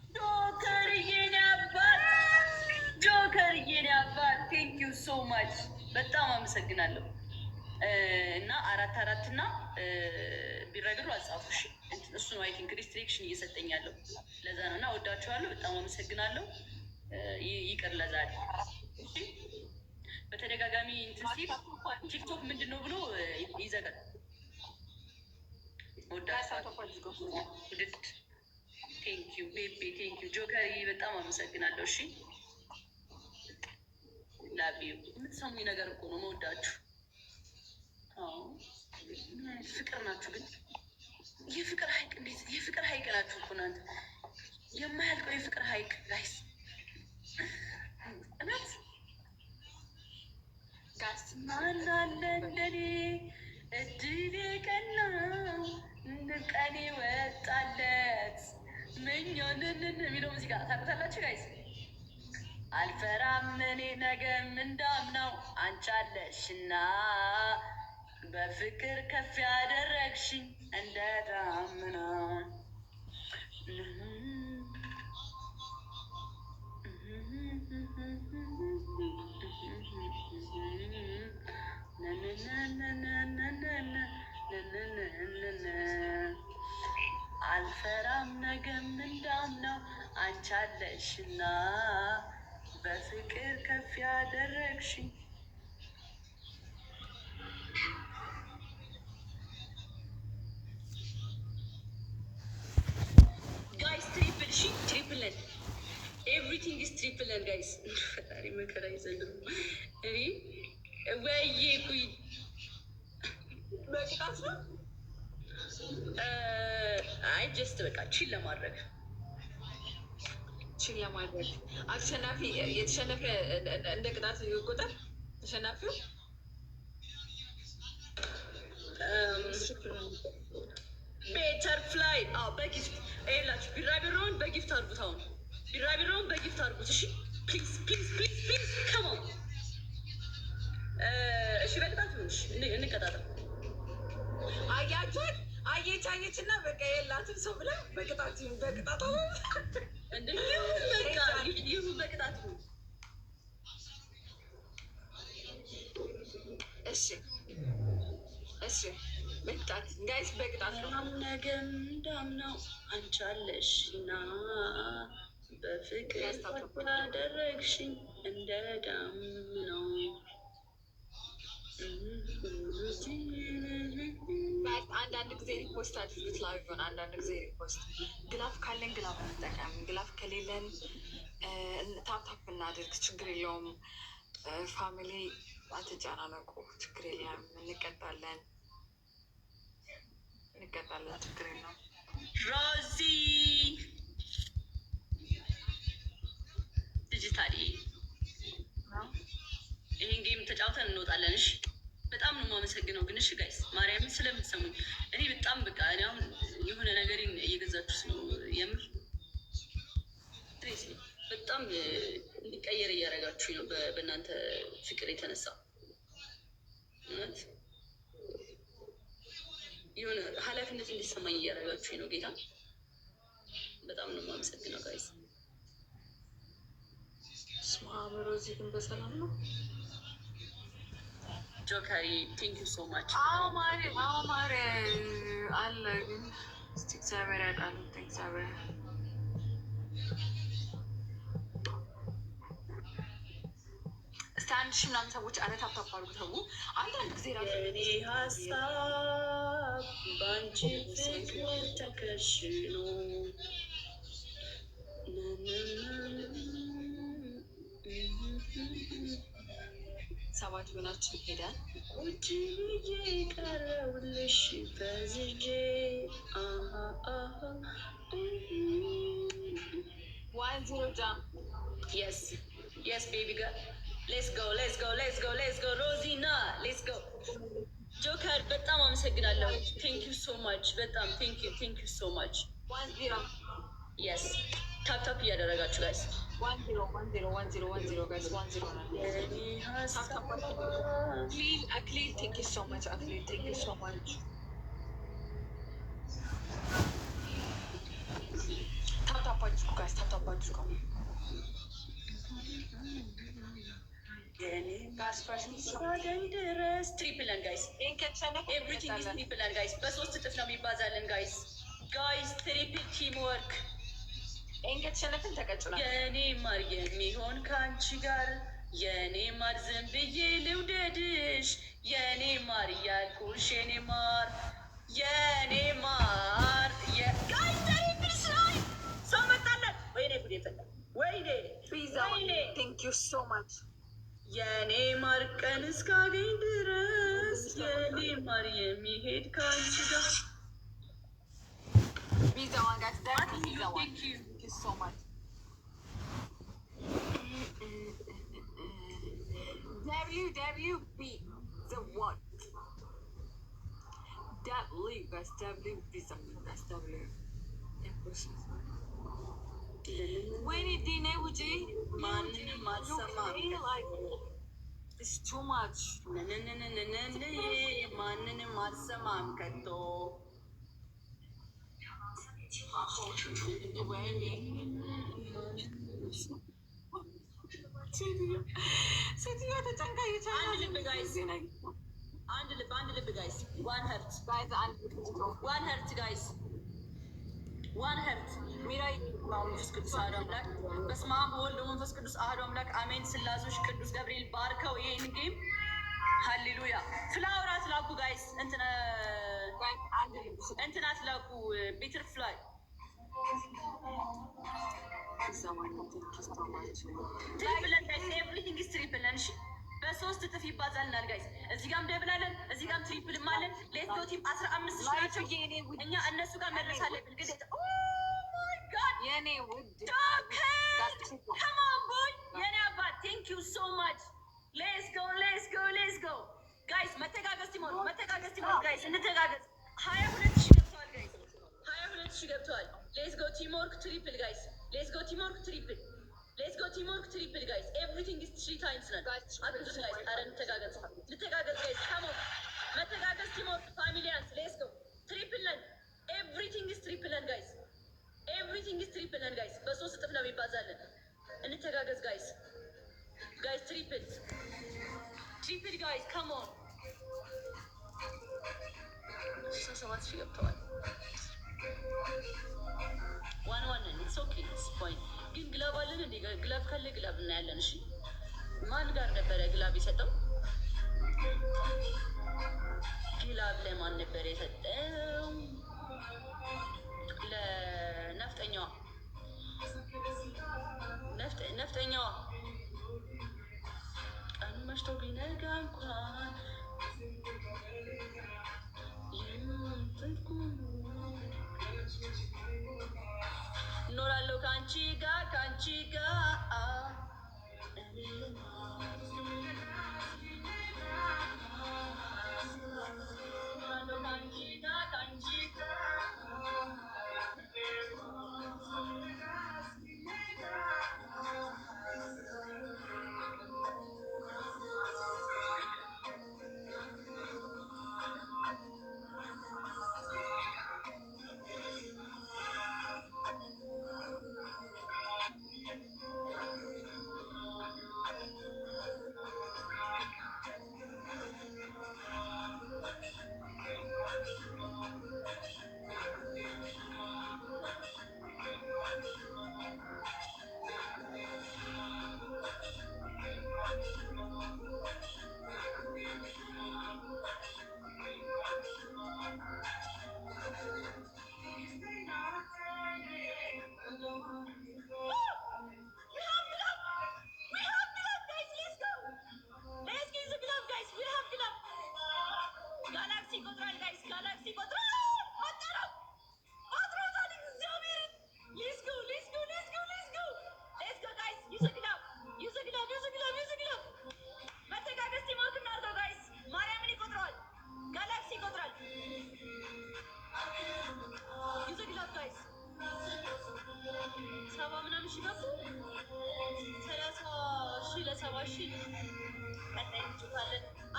ጆከር የኔ አባት ቴንክ ዩ ሶ ማች በጣም አመሰግናለሁ። እና አራት እና ቢራቢሮ አጻፉ እሺ። እሱ ነው አይ ቲንክ ሪስትሪክሽን እየሰጠኝ ያለው ለዛ ነው። እና ወዳችኋለሁ፣ በጣም አመሰግናለሁ። ይቅር ለዛሬ በተደጋጋሚ እንትን ሲል ቲክቶክ ምንድን ነው ብሎ ይዘጋል። ውድድ ቴንኪዩ ቤቤ ቴንኪዩ ጆከር በጣም አመሰግናለሁ። እሺ ላቢዩ የምትሰሙኝ ነገር እኮ ነው መወዳችሁ። ፍቅር ናችሁ ግን የፍቅር ሀይቅ እንዴት የፍቅር ሀይቅ ናችሁ እኮ እናንተ የማያልቀው የፍቅር ሀይቅ ጋይስ እነት ጋስማናለ እንደኔ እድሌ ቀናው ቀኔ ወጣለት ምኞንንን የሚለው ሙዚቃ ታውቁታላችሁ ጋይስ? አልፈራም እኔ ነገም እንዳምናው አንቺ አለሽና በፍቅር ከፍ ያደረግሽኝ እንደ ዳመና አልፈራም ነገም እንዳምነው አንቺ አለሽና በፍቅር ከፍ ያደረግሽኝ ጋይስ ትሪፕል ሺ ትሪፕል ነን ኤቭሪቲንግ ኢዝ ትሪፕል ነን ጋይስ ፈጣሪ መከራ ይዘንድሩ እኔ ወይዬ ኩይ በቅጣት ነው። አይ ጀስት በቃ ቺል ለማድረግ አሸናፊ የተሸነፈ እንደ ቅጣት ይቆጠር። ተሸናፊው ቤተር ፍላይ በጊፍት ይላችሁ ቢራቢሮውን በጊፍት አርጉት። አሁን ቢራቢሮውን በጊፍት አርጉት። እሺ ፕሊዝ ፕሊዝ ፕሊዝ ፕሊዝ ከሞን እሺ በቅጣት ይሆንሽ እንቀጣጠር። አያችሁት? አየች እና በቃ የላትም ሰው ብላ በቅጣት በቅጣት ይሁ በቅጣት ይሁን። እሺ እሺ በቅጣት ጋይስ በቅጣት ነው። ነገም እንዳምነው አንቺ አለሽ እና በፍቅር ያደረግሽኝ እንደ ዳም ነው። አንዳንድ ጊዜ ሪፖስት አድርጉት ላይሆን አንዳንድ ጊዜ ሪፖስት ግላፍ ካለን ግላፍ እንጠቀም፣ ግላፍ ከሌለን ታፕታፕ እናድርግ። ችግር የለውም። ፋሚሊ አትጨናነቁ፣ ችግር የለም። እንቀጣለን፣ ችግር የለውም። ሮዚ ዲጂታሊ ይህን ጌም ተጫውተን እንወጣለን። እሺ በጣም ነው የማመሰግነው። ግን እሺ ጋይስ ማርያምን ስለምትሰሙኝ እኔ በጣም በቃ እኔ አሁን የሆነ ነገሬን እየገዛችሁት ነው። የምር በጣም እንዲቀየር እያደረጋችሁኝ ነው በእናንተ ፍቅር የተነሳ እውነት የሆነ ኃላፊነት እንዲሰማኝ እያደረጋችሁኝ ነው። ጌታ በጣም ነው የማመሰግነው ጋይስ። ስማምሮ እዚህ ግን በሰላም ነው። ጆከሪ ቴንክ ዩ ሶ ማች። ማሪ አለ ግን እስቲ እግዚአብሔር ያውቃል። እግዚአብሔር እስቲ 1000 ምናምን ሰዎች አረ ታፕታፕ አድርጉ ተው። አንዳንድ ጊዜ እኔ ሀሳብ በአንቺ ፍቅር ተከሽኖ ሰባት ሆናችን ሄዳል። ቁጭ ብዬ ቀረውልሽ በዝጄ 1-0 ጃም የስ ቤቢ ጋር ሌትስ ጎ ሮዚና ሌትስ ጎ። ጆከር በጣም አመሰግናለሁ። ቴንክ ዩ ሶ ማች በጣም ቴንክ ዩ ሶ ማች። 1-0 የስ ታፕታፕ እያደረጋችሁ ጋይስ 1-0 guys 1-0 Akhlil thank you so much. Akhlil thank you so much. Tap guys tap ድረስ ትሪፕለን ጋይስ ኤቭሪቲንግ ኢዝ ትሪፕለን ጋይስ። በሶስት እጥፍ ነው የሚባዛለን ጋይስ ትሪፕል ቲም ወርክ። ከተሸነፍን ተቀጭናል። የኔ ማር የሚሆን ከአንቺ ጋር የኔ ማር ዝም ብዬ ልውደድሽ የኔ ማር እያልኩሽ የኔ ማር ጋይስ ትሪፕል ስራይ ሰው መጣለን። ወይኔ ጉዴ ፈላ ወይኔ ቴንክ ዩ ሶ ማች የኔ ማር ቀን እስካገኝ ድረስ የኔ ማር የሚሄድ ከአንቺ ጋር ቪዛዋን ጋር ቪዛዋን so much. WWB the what? W guys W visa guys W. When it didn't would it's too much. ሴትዮዋ ተጨንቃ አንድ ልብ ጋይስ፣ አንድ ልብ ጋይስ፣ ዋን ሄርት ጋይስ፣ ዋን ሄርት ሚራይ መንፈስ ቅዱስ አሐዱ አምላክ በስመ አብ ወወልድ ወመንፈስ ቅዱስ አሐዱ አምላክ አሜን። ስላሶች ቅዱስ ገብርኤል ባርከው ይሄን ጌም ሃሌሉያ። ፍላወር አትላኩ ጋይስ፣ እንትና አትላኩ ቢትር ፍላይ ትሪፕለን ጋይስ፣ ኤቭሪቲንግ ኢዝ ትሪፕለን። እሺ በሶስት እጥፍ ይባዛልናል ጋይስ። እዚህ ጋርም ደብላለን፣ እዚህ ጋርም ትሪፕልም አለን። ሌት ጎ ቲም 15 ናቸው። እኛ እነሱ ጋር መድረስ አለብን ግዴታ። ኦ ማይ ጋድ የኔ ውድ ካም ኦን ቦይ የኔ አባት ቴንክ ዩ ሶ ማች። ሌትስ ጎ ጋይስ። መተጋገዝ ቲሞን ጋይስ፣ እንተጋገዝ። 22,000 ገብተዋል ጋይስ፣ 22,000 ገብተዋል። ሌትስ ጎ ቲምወርክ ትሪፕል ጋይስ፣ ሌትስ ጎ ቲምወርክ ትሪፕል ጋይስ። ኤቭሪቲንግ ኢዝ 3 ታይምስ ነን። አትዙ ጋይስ። አረ እንተጋገዝ ጋይስ። ካም ኦን መተጋገዝ ቲምወርክ ፋሚሊያንስ። ሌትስ ጎ ትሪፕል ነን። ኤቭሪቲንግ ኢዝ ትሪፕል ነን ጋይስ፣ በሶስት እጥፍ ነው የሚባዛለን። እንተጋገዝ ጋይስ፣ ትሪፕል ጋይስ። ካም ኦን 7,000 ገብተዋል። ዋን ኢትስ ኦኬ ኢትስ ፋይን። ግን ግላብ አለን እንዴ? ግላብ ካለ ግላብ እናያለን። እሺ ማን ጋር ነበረ ግላብ የሰጠው? ግላብ ለማን ነበር የሰጠው? ለነፍጠኛዋ ቀኑ መሽቶ ቢነጋ እንኳን እኖራለሁ ከአንቺ ጋር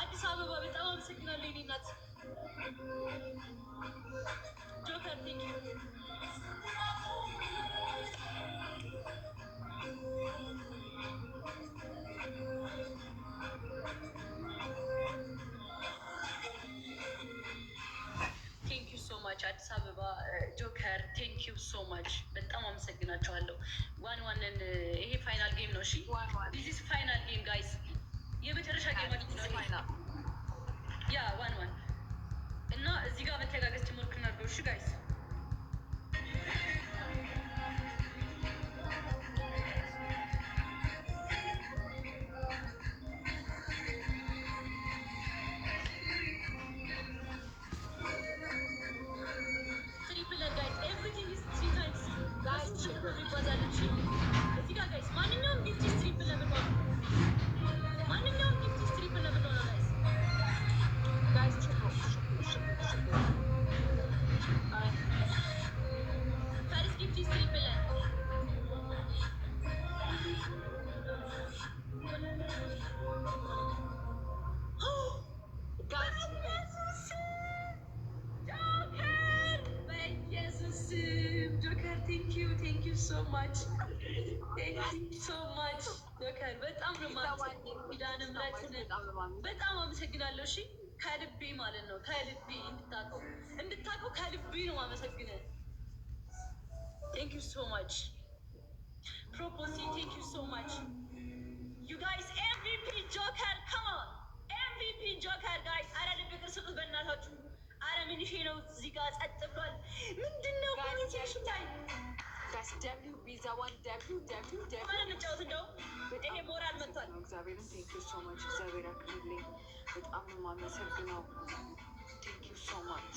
አዲስ አበባ በጣም አመሰግናለሁ የኔ እናት ጆከር ቴንክ ዩ ሶ ማች አዲስ አበባ ጆከር ቴንክ ዩ ሶ ማች በጣም አመሰግናቸዋለሁ። ዋንን ይሄ ፋይናል ጌም ነው። እሺ ዲስ ፋይናል ጌም ጋይስ የመጨረሻ ጌማችን ነው ያ ዋን እና እዚህ ጋር መተጋገዝ ቲምወርክ እናድርገው። እሺ ጋይስ ቴንክ ዩ ሶ ማች ጆከር በጣም ነው ኪዳነ ምሕረትን በጣም አመሰግናለሁ። እሺ ከልቤ ማለት ነው ከልቤ እንድታውቀው ከልቤ ነው አመሰግናለሁ። ቴንክ ዩ ሶ ማች ፕሮፖሲ ቴንክ ዩ ሶ ማች ዩ ጋይስ ኤምቪፒ ጆከር ካም ኤምቪፒ ጆከር ጋይስ። አረ ልብ ቅር ስጡት በእናታችሁ። አረ ምን ይሄ ነው እዚህ ጋር ጸጥ ብሏል። ምንድን ነው ኮሜንቴሽን ላይ እንጫወት እንደው ይሄ ሞራል መጥቷል። እግዚአብሔርን ቴንክ ዩ ሶ ማች እግዚአብሔር ያክልልኝ። በጣም ነው የማመሰግነው። ቴንክ ዩ ሶ ማች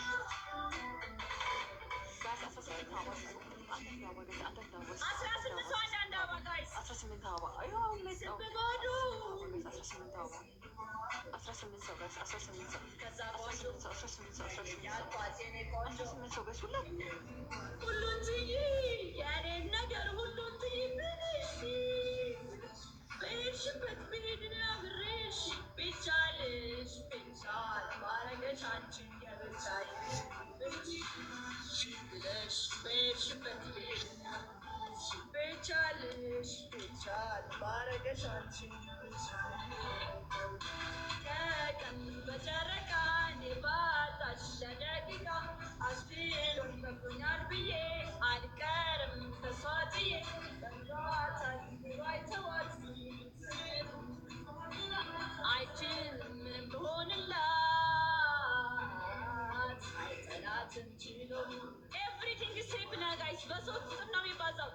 ሁሉን ትይ የኔን ነገር ሁሉን ትይ ብልሽ በሄድሽበት ብሄድን አብሬሽ ቢቻልሽ ቢቻል ባረገሽ አንቺን የብቻዬ ብለሽ በሄድሽበት ብሄድን ቢቻልሽ ቢቻል ባረገሽ አንቺን ከቀን በጨረቃ እኔ ባጣሽ ለደቂቃ አስችሎኝ ገብቶኛል ብዬ አልቀርም ተስፋ ጥዬ በምሯታል ባይተዋት አይችልም ምንም ብሆንላት አይጠላትም ችሎ ኤቭሪቲንግ ሴፕ ና ጋይስ በሶስት ቁጥር ነው የሚባዛው።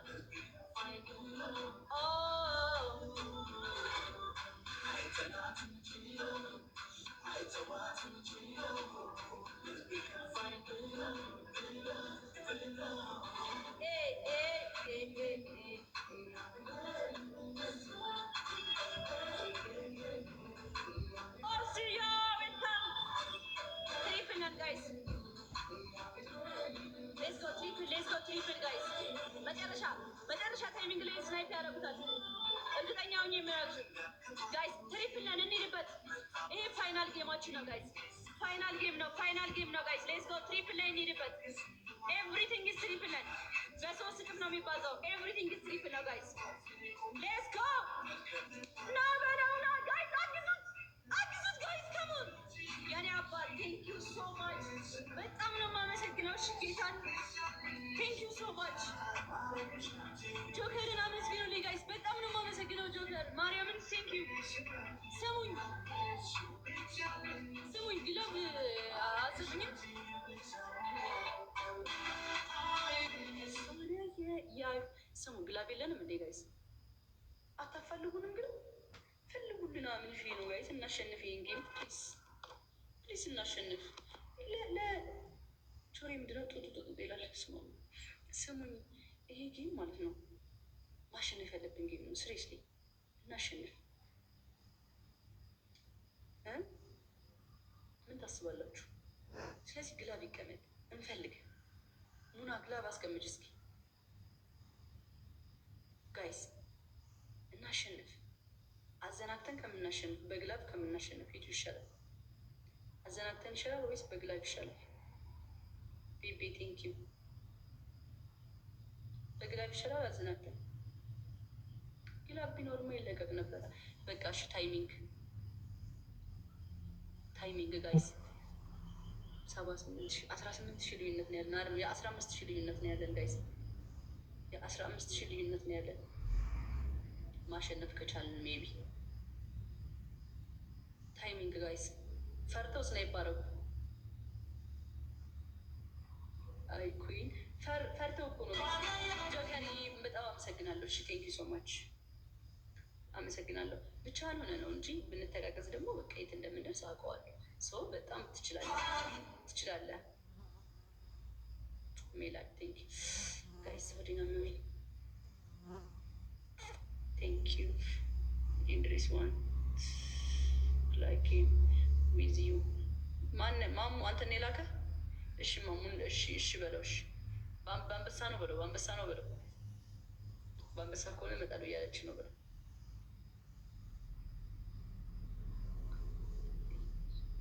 መጨረሻ ታይሚንግ ላይ ስናይፕ ያደረጉታል። እርግጠኛ ሆኜ የሚያደርጉት ጋይስ ትሪፕል ነን እንሂድበት። ይሄ ፋይናል ጌማችን ነው ጋይስ። ፋይናል ጌም ነው ጋይስ። ሌትስ ጎ ትሪፕል ላይ እንሂድበት። ኤቭሪቲንግ ኢዝ ትሪፕል ነን። በሶስት እጥፍ ነው የሚባዛው። ኤቭሪቲንግ ኢዝ ትሪፕል ነው ጋይስ። ሌትስ ጎ ና በለው ና ጋይስ። አግዙት ጋይስ ከሞን የኔ አባት ቴንክ ዩ ሶ ማች በጣም ነው የማመሰግነው። እሺ ጌታን ቴንክ ዩ ሶ ማች ጆከርን አመስግኑልኝ ጋይስ። በጣም ነው የማመሰግነው ጆከር ማርያምን ቴንክ ዩ። ስሙኝ ግለብ አዘዝኝም ስሙ ግላብ የለንም እንዴ ጋይስ? አታፈልጉንም? ግን ፈልጉልና ምን ፊ ነው ጋይስ? እናሸንፍ ይሄን ጌም ፕሊስ እናሸንፍ። ቾሬ ምንድነው ጡጡ ይላል። ስሙኝ ይሄ ጌም ማለት ነው ማሸነፍ ያለብን ጌም ነው። ስሬስሊ እናሸንፍ። ምን ታስባላችሁ? ስለዚህ ግላብ ይቀመጥ እንፈልግ። ሙና ግላብ አስቀምጭ እስኪ ጋይስ እናሸንፍ። አዘናግተን ከምናሸንፍ በግላብ ከምናሸንፍ የቱ ይሻላል? አዘናግተን ይሻላል ወይስ በግላብ ይሻላል? ቤቤ ቴንኪዩ። በግላብ ይሻላል አዘናግተን? ግላብ ቢኖርማ ይለቀቅ ነበረ። በቃ እሺ ታይሚንግ ጋይስ 18,000 ልዩነት ነው ያለን አይደል? 15,000 ልዩነት ነው ያለን ጋይስ። 15,000 ልዩነት ነው ያለን። ማሸነፍ ከቻልን ሜቢ ታይሚንግ ጋይስ። ፈርተው ስናይፕ አደረጉ። አይ ኩዊን ፈርተው እኮ ነው። ጆከር በጣም አመሰግናለሁ። እሺ ቴንክ ዩ ሶ ማች አመሰግናለሁ። ብቻህን ሆነ ነው እንጂ ብንተጋገዝ ደግሞ በቃ የት እንደምንደርስ አውቀዋለሁ። ሰው በጣም ትችላለህ። ሜላት ቴንክ ዩ ጋይስ። ወዲና ሚ ቴንክ ዩ ኢንድሪስ ዋን ላይክ ዊዝ ዩ ማሙ አንተን የላከ እሺ ማሙን እሺ በለው። እሺ በአንበሳ ነው በለው። በአንበሳ ከሆነ እመጣለሁ እያለች ነው በለው።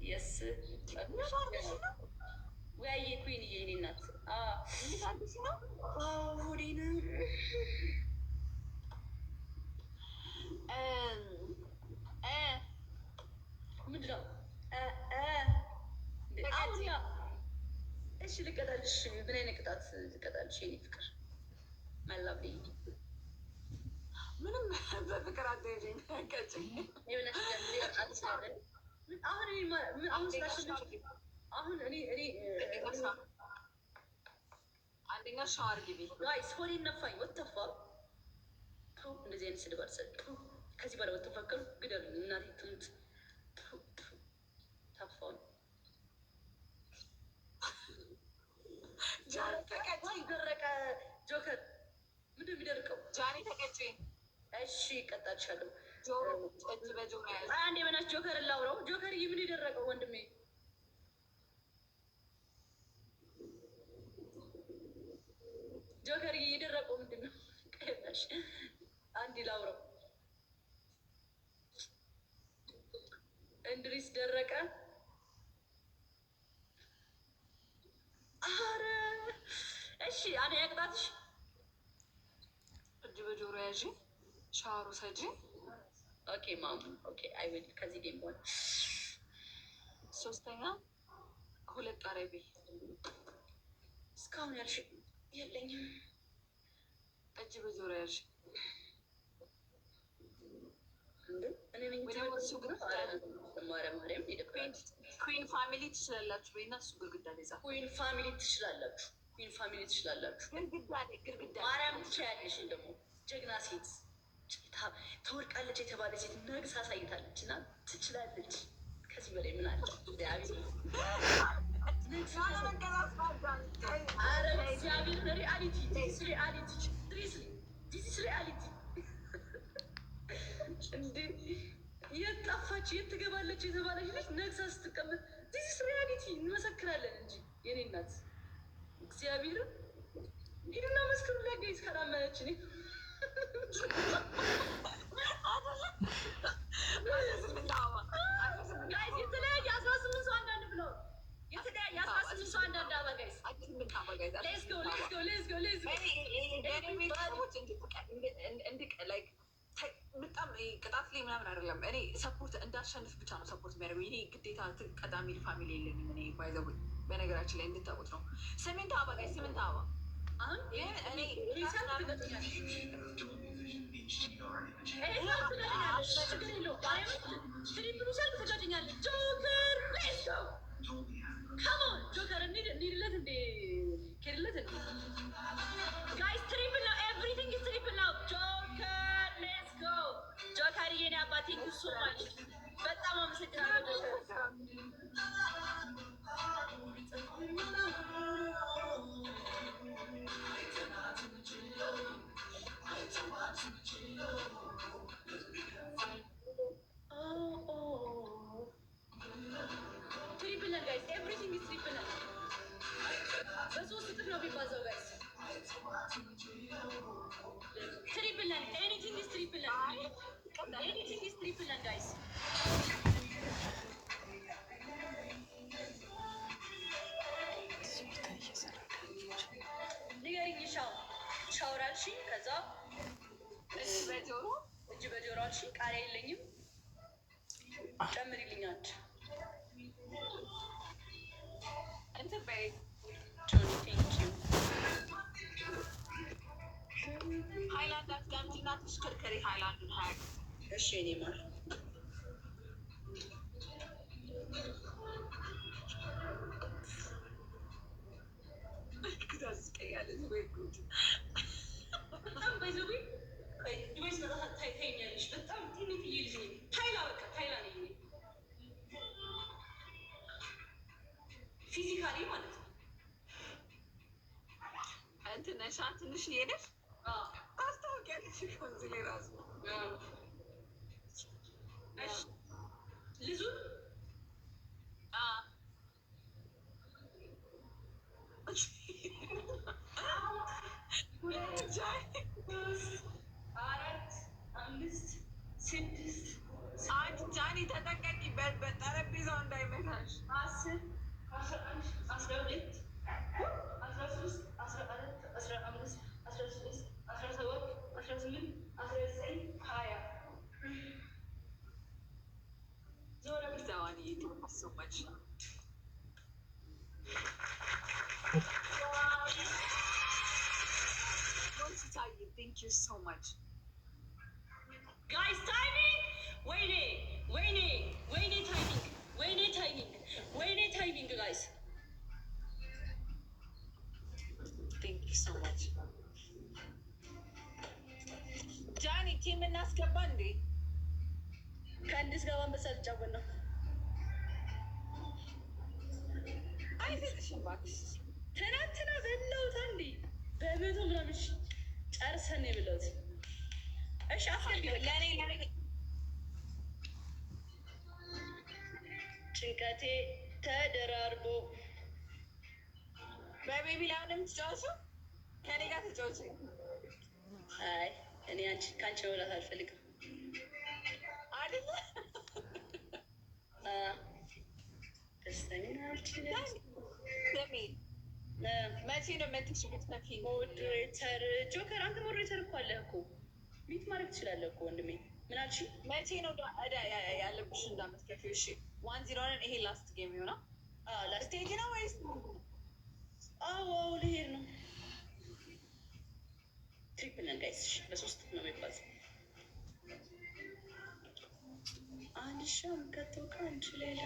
የስ ወያየ ኩን የኔ እናት ሆዴ ልቀጣልሽ? ምን አይነት ቅጣት ልቀጣልሽ? የኔ ፍቅር መላብ ምንም በፍቅር አትሄጂኝ። አንደኛ ሻወር ግቢ። ሆዴ ነፋኝ። ወተፋ እንደዚህ አይነት ስድብ አልሰድም። ከዚህ በላይ ወተፋከሉ ግደሉ። እናቴ ትሙት። ታፋውን ደረቀ። ጆከር ምንድን የሚደርቀው? ጃኒ ተቀጪ። እሺ ቀጣልሻለሁ። ጆሮ እጅ በጆሮ ያዝ። አንዴ በናትሽ ጆከር ላውራው። ጆከር ምን የደረቀው ወንድሜ? ጆከር የደረቀው ምንድን ነው? ቀጣሽ አንዴ ላውራው። እንድሪስ ደረቀ። አረ እሺ አኔ ያቅጣትሽ። እጅ በጆሮ ያዥ። ሻወሩ ሰጂ። ኦኬ ማም ኦኬ አይ ዊል ከዚህ ጌም በኋላ ሶስተኛ 2 ጠረቤ። እስካሁን ያልሽ የለኝም። እጅ በጆሮ ያዥ። ኩዊን ፋሚሊ ትችላላችሁ ወይ? እና እሱ ግርግዳ ላይ ጻፍ። ኩዊን ፋሚሊ ትችላላችሁ። ኩዊን ፋሚሊ ትችላላችሁ። ግርግዳ ማርያም ትችያለሽ። ደግሞ ጀግና ሴት ተወርቃለች የተባለ ሴት ነግስ አሳይታለች እና ትችላለች። ከዚህ በላይ ምን አለ? እግዚአብሔር ሪአሊቲ ሪአሊቲ እንዴ የት ጠፋች? የት ትገባለች የተባለች ልጅ ነግሳ ስትቀመጥ ዲስ ሪያሊቲ እንመሰክራለን እንጂ የኔ እናት እግዚአብሔርን ሂዱና መስክሩ። ለጋይዝ ካላመነች እኔ ጋይዝ የተለያየ 18 ሰው አንዳንድ ብለው የተለያየ 18 ሰው አንዳንድ አበጋይዝ በጣም ቅጣት ላይ ምናምን አይደለም። እኔ ሰፖርት እንዳሸንፍ ብቻ ነው ሰፖርት የሚያደርገው። እኔ ግዴታ ቀዳሚ ፋሚሊ የለኝም። እኔ ባይዘው በነገራችን ላይ እንድታውቁት ነው። ስምንት አበባ ጋይ ስምንት አበባ አሁን እኔ ጆከር እንሂድለት እንዴ ኬድለት እንዴ ጋይስ ትሪፕል ነው። ኤቭሪቲንግ ኢዝ ትሪፕል ነው። ጆከር ሌትስ ጎ ጆከር የኔ አባት ቴንክ ዩ ሶ ማች በጣም አመሰግናለሁ። ትሪፕል ነው ጋይስ ኤቭሪቲንግ ኢዝ ትሪፕል ነው። በሶስት እጥፍ ነው የሚባዛው ጋይስ። ትሪፕል ነን። ኤኒቲንግ ኢዝ ትሪፕል ነን። ኤኒቲንግ ኢዝ ትሪፕል ነን ጋይስ። ንገሪኝ። ሻወር አልሽኝ። ከዛ እጅ በጆሮ አልሽኝ። ቃሪያ የለኝም ጨምሪልኝ አንድ እንትን በይ ጆኒ ቴንክ ዩ። ሃይላንድ አትጋምጂና ተሽከርከሪ ሃይላንዱን ሀያቅ እሺ እኔ ማር በጣም በይዘዊ ዱባይ ስመጣ ታይኛለሽ። በጣም ትንሽ ልጅ ነኝ። ታይላ በቃ ታይላ ነኝ ፊዚካሊ ማለት ነው። እንትን ነሻ ትንሽ ሄደሽ ታስታውቂያለሽ እዚህ ላይ ራሱ ልዙን አራት አምስት ስድስት አንቺ ጃኒ ተጠንቀቂበት፣ በጠረጴዛው እንዳይመታሽ። 10 11 12 13 14 15 16 17 18 19 20 ዛዋን እየተመሰማች ቴንክ ዩ ሶ ማች ጋይስ ታይሚንግ ወይኔ ወይኔ ወይኔ ታይሚንግ ወይኔ ታይሚንግ ወይኔ ታይሚንግ ጋይስ ቴንክ ዩ ሶ ማች ጃኒ ቲም እናስገባ እንዴ? ከአንድ እስከ አንበሳ ልጫወት ነው። አይዘሽም እባክሽ። ትናንትና በላሁት አንዴ በመቶ ምናምን ጨርሰን ነው የበላሁት። እሺ አስገቢ ለኔ ጭንቀቴ ተደራርቦ በቤቢ ላይሆንም ትጫወቱ ከኔ ጋር ተጫወቱ። አይ እኔ ከአንቺ መብላት አልፈልግም አይደለ? ደስተኛ አልችልም። ስሚ መቼ ነው የምትችሉት? ሞዴሬተር ጆከር፣ አንተ ሞዴሬተር እኮ አለህ እኮ ሚት ማድረግ ትችላለህ እኮ ወንድሜ። ምን አልሽ? መቼ ነው ያለብሽ እንዳመትከፊው? እሺ 1-0 ይሄ ላስት ጌም ይሆናል። ስቴጅ ነው ወይስ? አዎ ልሄድ ነው። ትሪፕል ነን ጋይስ። በሶስት ነው የሚባለው። አንድ ሻም ከተው ከአንቺ ሌላ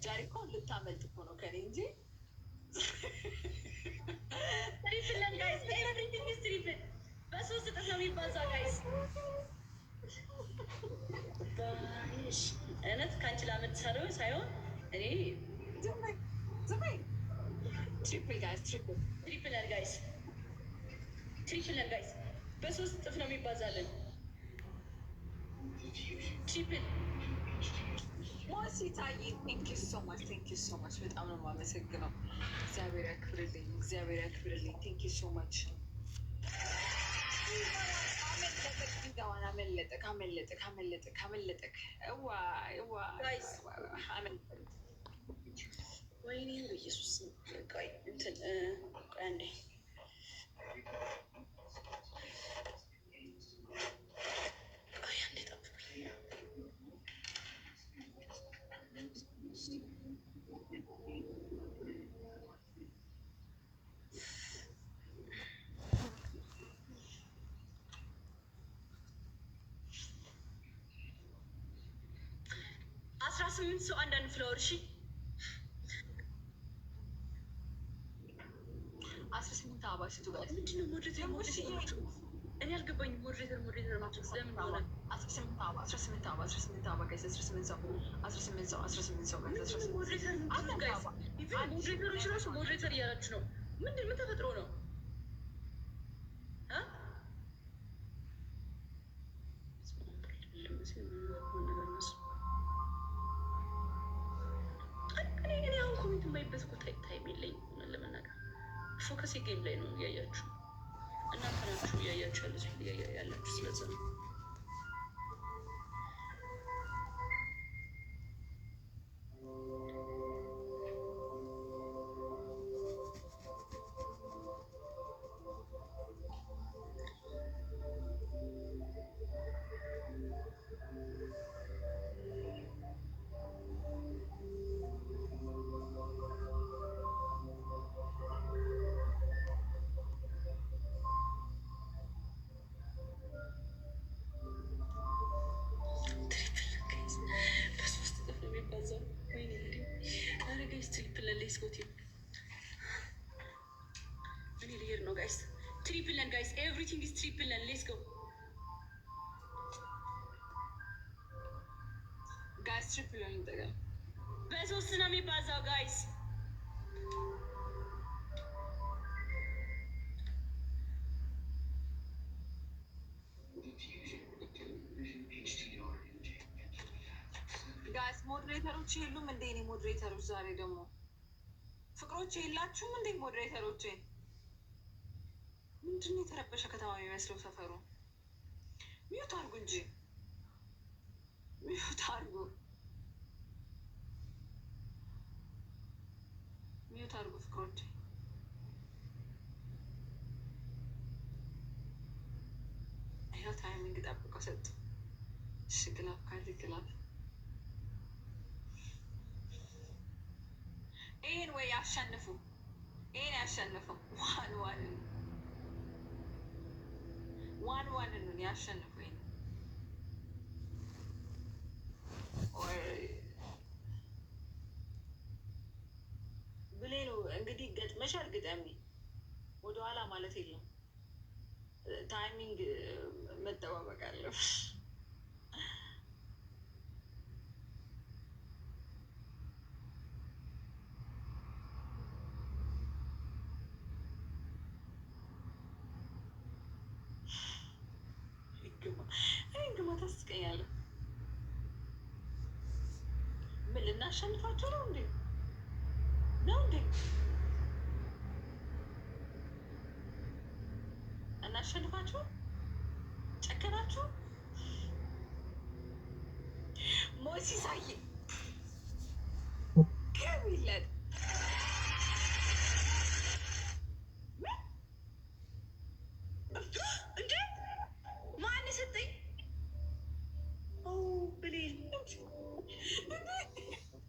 ዛሬ እኮ ልታመልጥ እኮ ነው ከኔ እንጂ። ትሪፕል ነን ጋይስ። ኤቭሪቲንግ ኢዝ ትሪፕል። በሶስት እጥፍ ነው የሚባዛው ጋይስ። እውነት ከአንቺ ላመት ሳይሆን እኔ ትሪፕል ጋይስ፣ ትሪፕል ነን ጋይስ፣ ትሪፕል ነን ጋይስ። በሶስት እጥፍ ነው የሚባዛለን። ትሪፕል ሞሲታዬ ቴንክ ዩ ሶ ማች፣ ቴንክ ዩ ሶ ማች። በጣም ነው የማመሰግነው። እግዚአብሔር ያክብርልኝ፣ እግዚአብሔር ያክብርልኝ። ቴንክ ዩ ሶ ማች። አመለጠክ አመለጠክ አመለጠክ አመለጠክ። ወይኔ በኢየሱስ ቆይ እንትን ቆይ አንዴ ቆይ አንዴ ጠብቁኝ። አስራ 18 ሰው አንዳንድ ፍላወር እሺ 18 አበባ ሽቱ ጋር ምንድነው? ሞዴሬተር እኔ አልገባኝም። ሞዴሬተር ናቸው ስለምን ሆነ? 18 አበባ 18 አበባ 18 አበባ ጋይስ 18 ሰው 18 ሰው 18 ሰው ጋይስ 18 ሞዴሬተር ጋይስ ሞዴሬተሮች ራሱ ሞዴሬተር እያላችሁ ነው። ምን ተፈጥሮ ነው? እኔ አሁን ኮሜንት የማይበት እኮ ታይም የለኝም ለመናገር። ፎከስ ጌም ላይ ነው እያያችሁ እናንተ ናችሁ እያያችሁ ያላችሁ ስለዛ ነው። Triple and guys, everything is triple and let's go. Guys, triple and the guy. በሶስት ነው የሚባዛው ጋይስ። ጋይስ ሞዴሬተሮች የሉም እንዴ? እኔ ሞዴሬተሮች ዛሬ ደግሞ ፍቅሮች የላችሁም እንዴ? ሞዴሬተሮች ምንድን ነው የተረበሸ ከተማ የሚመስለው ሰፈሩ? ሚዩት አድርጉ እንጂ ሚዩት አድርጉ፣ ሚዩት አድርጉ ፍቅሮች። ይኸው ታይሚንግ ጠብቀው ሰጡ። እሺ ግላብ ካለ ግላብ ይህን ወይ አሸንፉ ይሄን ያሸንፈው ዋን ነው ያሸንፈው። ብሌኑ እንግዲህ ገጥመሻል። ግጠሚ፣ ወደኋላ ማለት የለም። ታይሚንግ መጠባበቅ አለብሽ። ግማ ታስቀኛለህ። ምን ልናሸንፋቸው ነው እንዴ? ነው እንዴ? እናሸንፋቸው? ጨከናችሁ? ሞሲሳዬ ከሚለን እንዴ ማን የሰጠኝ? ብሌን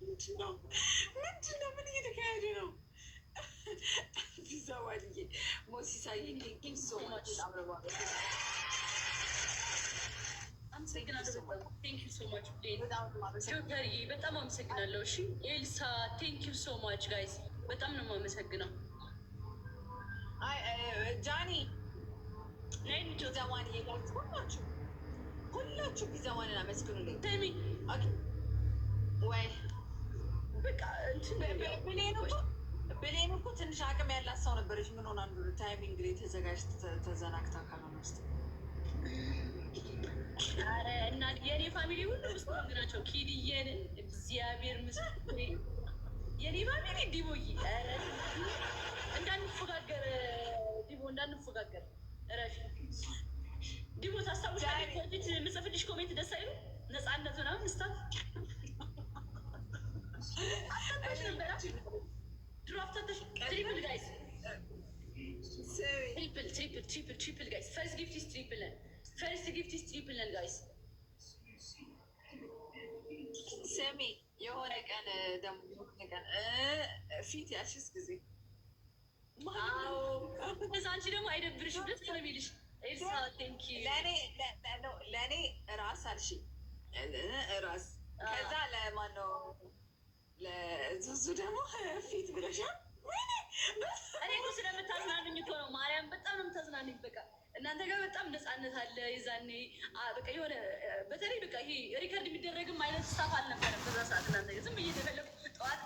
ምንድን ነው? ምን እየተካሄደ ነው? ቢዛዋልዬ ሞሲሳዬ ቴንኪው ሶ ማች በጣም አመሰግናለሁ። እሺ ኤልሳ ቴንኪው ሶ ማች ጋይስ፣ በጣም ነው የማመሰግነው። ጃኒ ፒዛዋን እየጋችሁ ሁላችሁ ፒዛዋንን አመስግኑልኝ። ተሚ ወይ በቃ ብሌን እኮ ትንሽ አቅም ያላት ሰው ነበረች። ምን ሆና አንዱ ታይሚንግ ላይ ተዘናግታ ካልሆነ ውስጥ ኧረ እና የኔ ፋሚሊ ሁሉ ውስጥ ናቸው። ኪድዬን እግዚአብሔር ምስክሬ የኔ ፋሚሊ ዲቦዬ፣ ኧረ እንዳንፎጋገር ዲቦ እንዳንፎጋገር እረፊ። ዲቦ ታስታውሻለሽ? ኮፊት የምጽፍልሽ ኮሜንት ደስ አይሉ ነፃነት ምናምን ስታፍ አታታሽ ነበረ ድሮ አፍታታሽ። ትሪፕል ጋይስ፣ ትሪፕል ጋይስ። ፈርስት ጊፍት ኢዝ ትሪፕል ነን። ፈርስት ጊፍት ኢዝ ትሪፕል ነን ጋይስ። ስሚ የሆነ ቀን ደግሞ ቀን ፊት ያሽስ ጊዜ እዛ አንቺ ደግሞ አይደብርሽም? ደስ ነው የሚልሽ። ኤልሳ ቴንኪ ለእኔ ራስ አልሽ ራስ። ከዛ ለማነው ለዙዙ ደግሞ ፊት ብለሻል። እኔ እኮ ስለምታዝናንኝ እኮ ነው። ማርያም በጣም ነው የምታዝናንኝ። በቃ እናንተ ጋር በጣም ነፃነት አለ። የዛኔ በቃ የሆነ በተለይ በቃ ይሄ ሪከርድ የሚደረግም አይነት ስታፍ አልነበረም በዛ ሰዓት። እናንተ ዝም ብዬ ተፈለጉ ጠዋት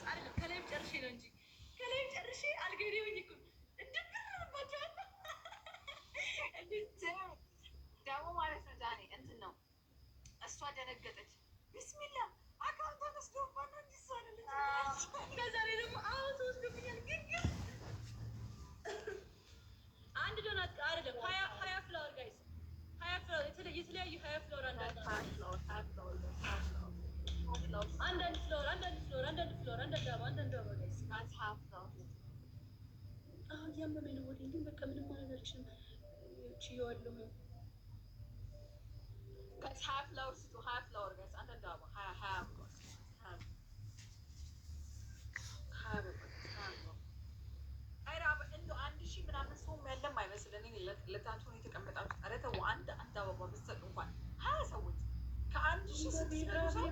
አይደለም ከላይም ጨርሼ ነው እንጂ ከላይም ጨርሼ አልገዴውኝ እኮ እንድብርባቸዋል ደግሞ ማለት ነው። ዛኔ እንትን ነው እሷ ደነገጠች። ቢስሚላ አካውንት ተወስዶባ ነው እንዲሳለ ከዛሬ ደግሞ አውቶ ወስዶብኛል። ግን አንድ ዶናት አይደለም ሀያ ፍላወር ጋይስ፣ ሀያ ፍላወር የተለያዩ ሀያ ፍላወር አንዳንድ ፍላወር አንዳንድ አበባ ጋይስ። አሁን ያመመኝ ነው ወደ ግን በቃ ምንም ማለት አልችልም። ችዬዋለሁ። ጋይስ ሀያ ፍላወር ስጡ። ሀያ ፍላወር ጋይስ አንዳንድ አበባ ሀያ አንድ ሺህ ምናምን ሰው ያለም አይመስለን። ለታችሁ የተቀመጣችሁ ኧረ ተው፣ አንድ አበባ ብትሰጡ እንኳን 20 ሰዎች ከአንድ ሺህ 600 ሰው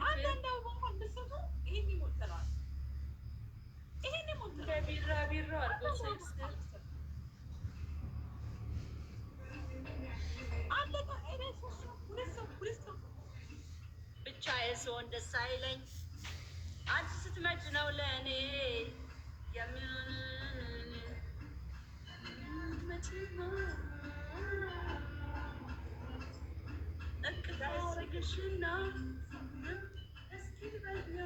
አንዳንድ አበባ እንኳን ብትሰጡ ይሄን ይሞልተናል። ይሄን ይሞልተናል። ቢራቢሮ አድርገው አለቀ። ሁለት ሰው ብቻ የሰውን ደስ አይለኝ። አንቺ ስትመጭ ነው ለእኔ የሚሆን እቅዳረግሽና እስኪ በኛ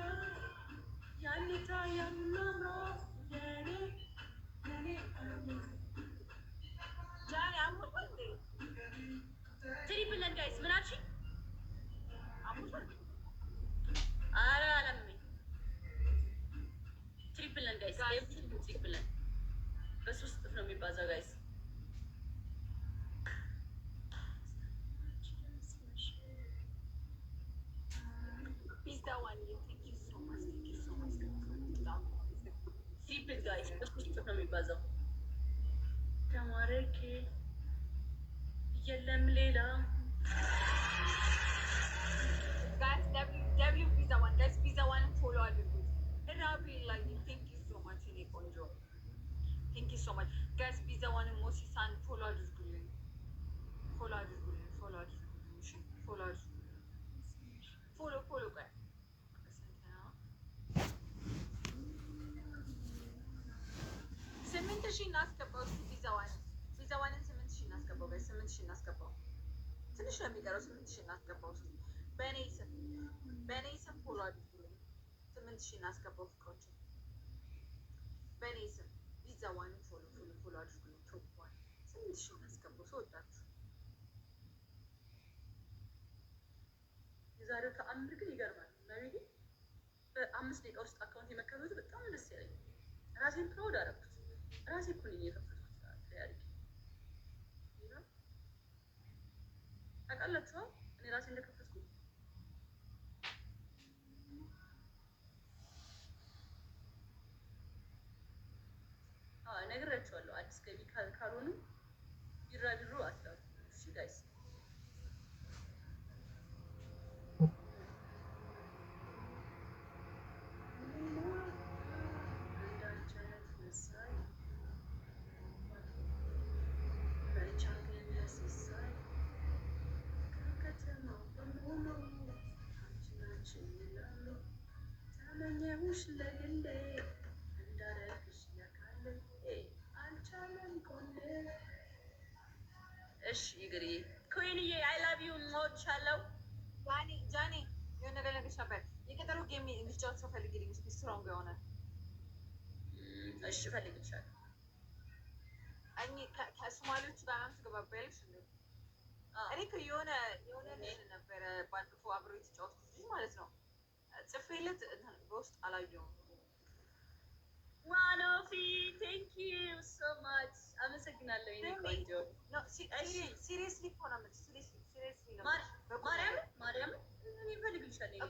ያኔታ ያምናምሮ ጃኒ አሞት እንዴ ትሪፕል ነን ጋይስ። ምን አልሽኝ? አሞት ኧረ አላመመኝ። ትሪፕል ነን ጋይስ። ትሪፕል ነን በሶስት እጥፍ ነው የሚባዛው ጋይስ። የሚባዛው። ተማረኬ የለም ሌላ ደብሊው ቪዛ ዋን ጋይስ ቪዛ ዋንን ፎሎ አድርጉት። ራቢ ላይ ቴንክ ዩ ሶ ማች እኔ ቆንጆ ቴንክ ዩ ሶ ማች ጋይስ ቪዛ ዋንን ሞሲሳን ፎሎ አድርጉልኝ። ፎሎ አድርጉልኝ። ፎሎ አድርጉልኝ። እሺ ፎሎ አድርጉልኝ። ፎሎ ጋር 8,000 እናስገባው። እስኪ ቪዛ ዋንን 8,000 እናስገባው። ጋይስ 8,000 እናስገባው። ትንሽ ነው የሚቀረው። 8,000 እናስገባው። በእኔ ስም ፎሎ አድርጉልኝ። 8,000 እናስገባው። ፍቅሮች በእኔ ስም ቪዛ ዋንን ፎሎ አድርጉልኝ። ቶፕ ዋን 8,000 እናስገባው። ሰው ወዳችሁ የዛሬው ተአምር ግን ይገርማል። ማለት በ5 ደቂቃ ውስጥ አካውንት የመከፈቱ በጣም ደስ ያለኝ ራሴን ፕራውድ አደረኩት። ራሴ እኮ ነኝ የከፈትኩት። ታውቃላችሁ እኔ ራሴ እንደከፈትኩት። ነግራችኋለሁ። አዲስ ገቢ ካልሆኑ ቢራቢሮ አትላሉ። እሺ ጋይስ ተመኘሁሽ ለግሌ እንዳረግሽ ለካለ አልቻለም ቆሌ። እሺ ይግሪ ኮይንዬ አይ ላቭ ዩ ሞቻለሁ። ጃኒ የሆነ ነገር ነገርሽ ነበር። የቀጠሮ ጌም እንድትጫወት ሰው ፈልጊልኝ እስኪ ስትሮንግ የሆነ። እሺ እፈልግልሻለሁ። ከሶማሌዎቹ ጋር ምናምን ትገባባያለሽ እንዴ? እኔ እኮ የሆነ ልጅ ነበረ ባለፈው አብሮ የተጫወትኩት ልጅ ማለት ነው። ጽፌለት በውስጥ አላየሁም። ዋኖፊ ቴንክ ዩ ሶ ማች አመሰግናለሁ። የእኔ ቆንጆ ሲሪየስሊ እኮ ነው የምልሽ። ሲሪየስሊ ነው ማርያምን እኔ እፈልግልሻለሁ።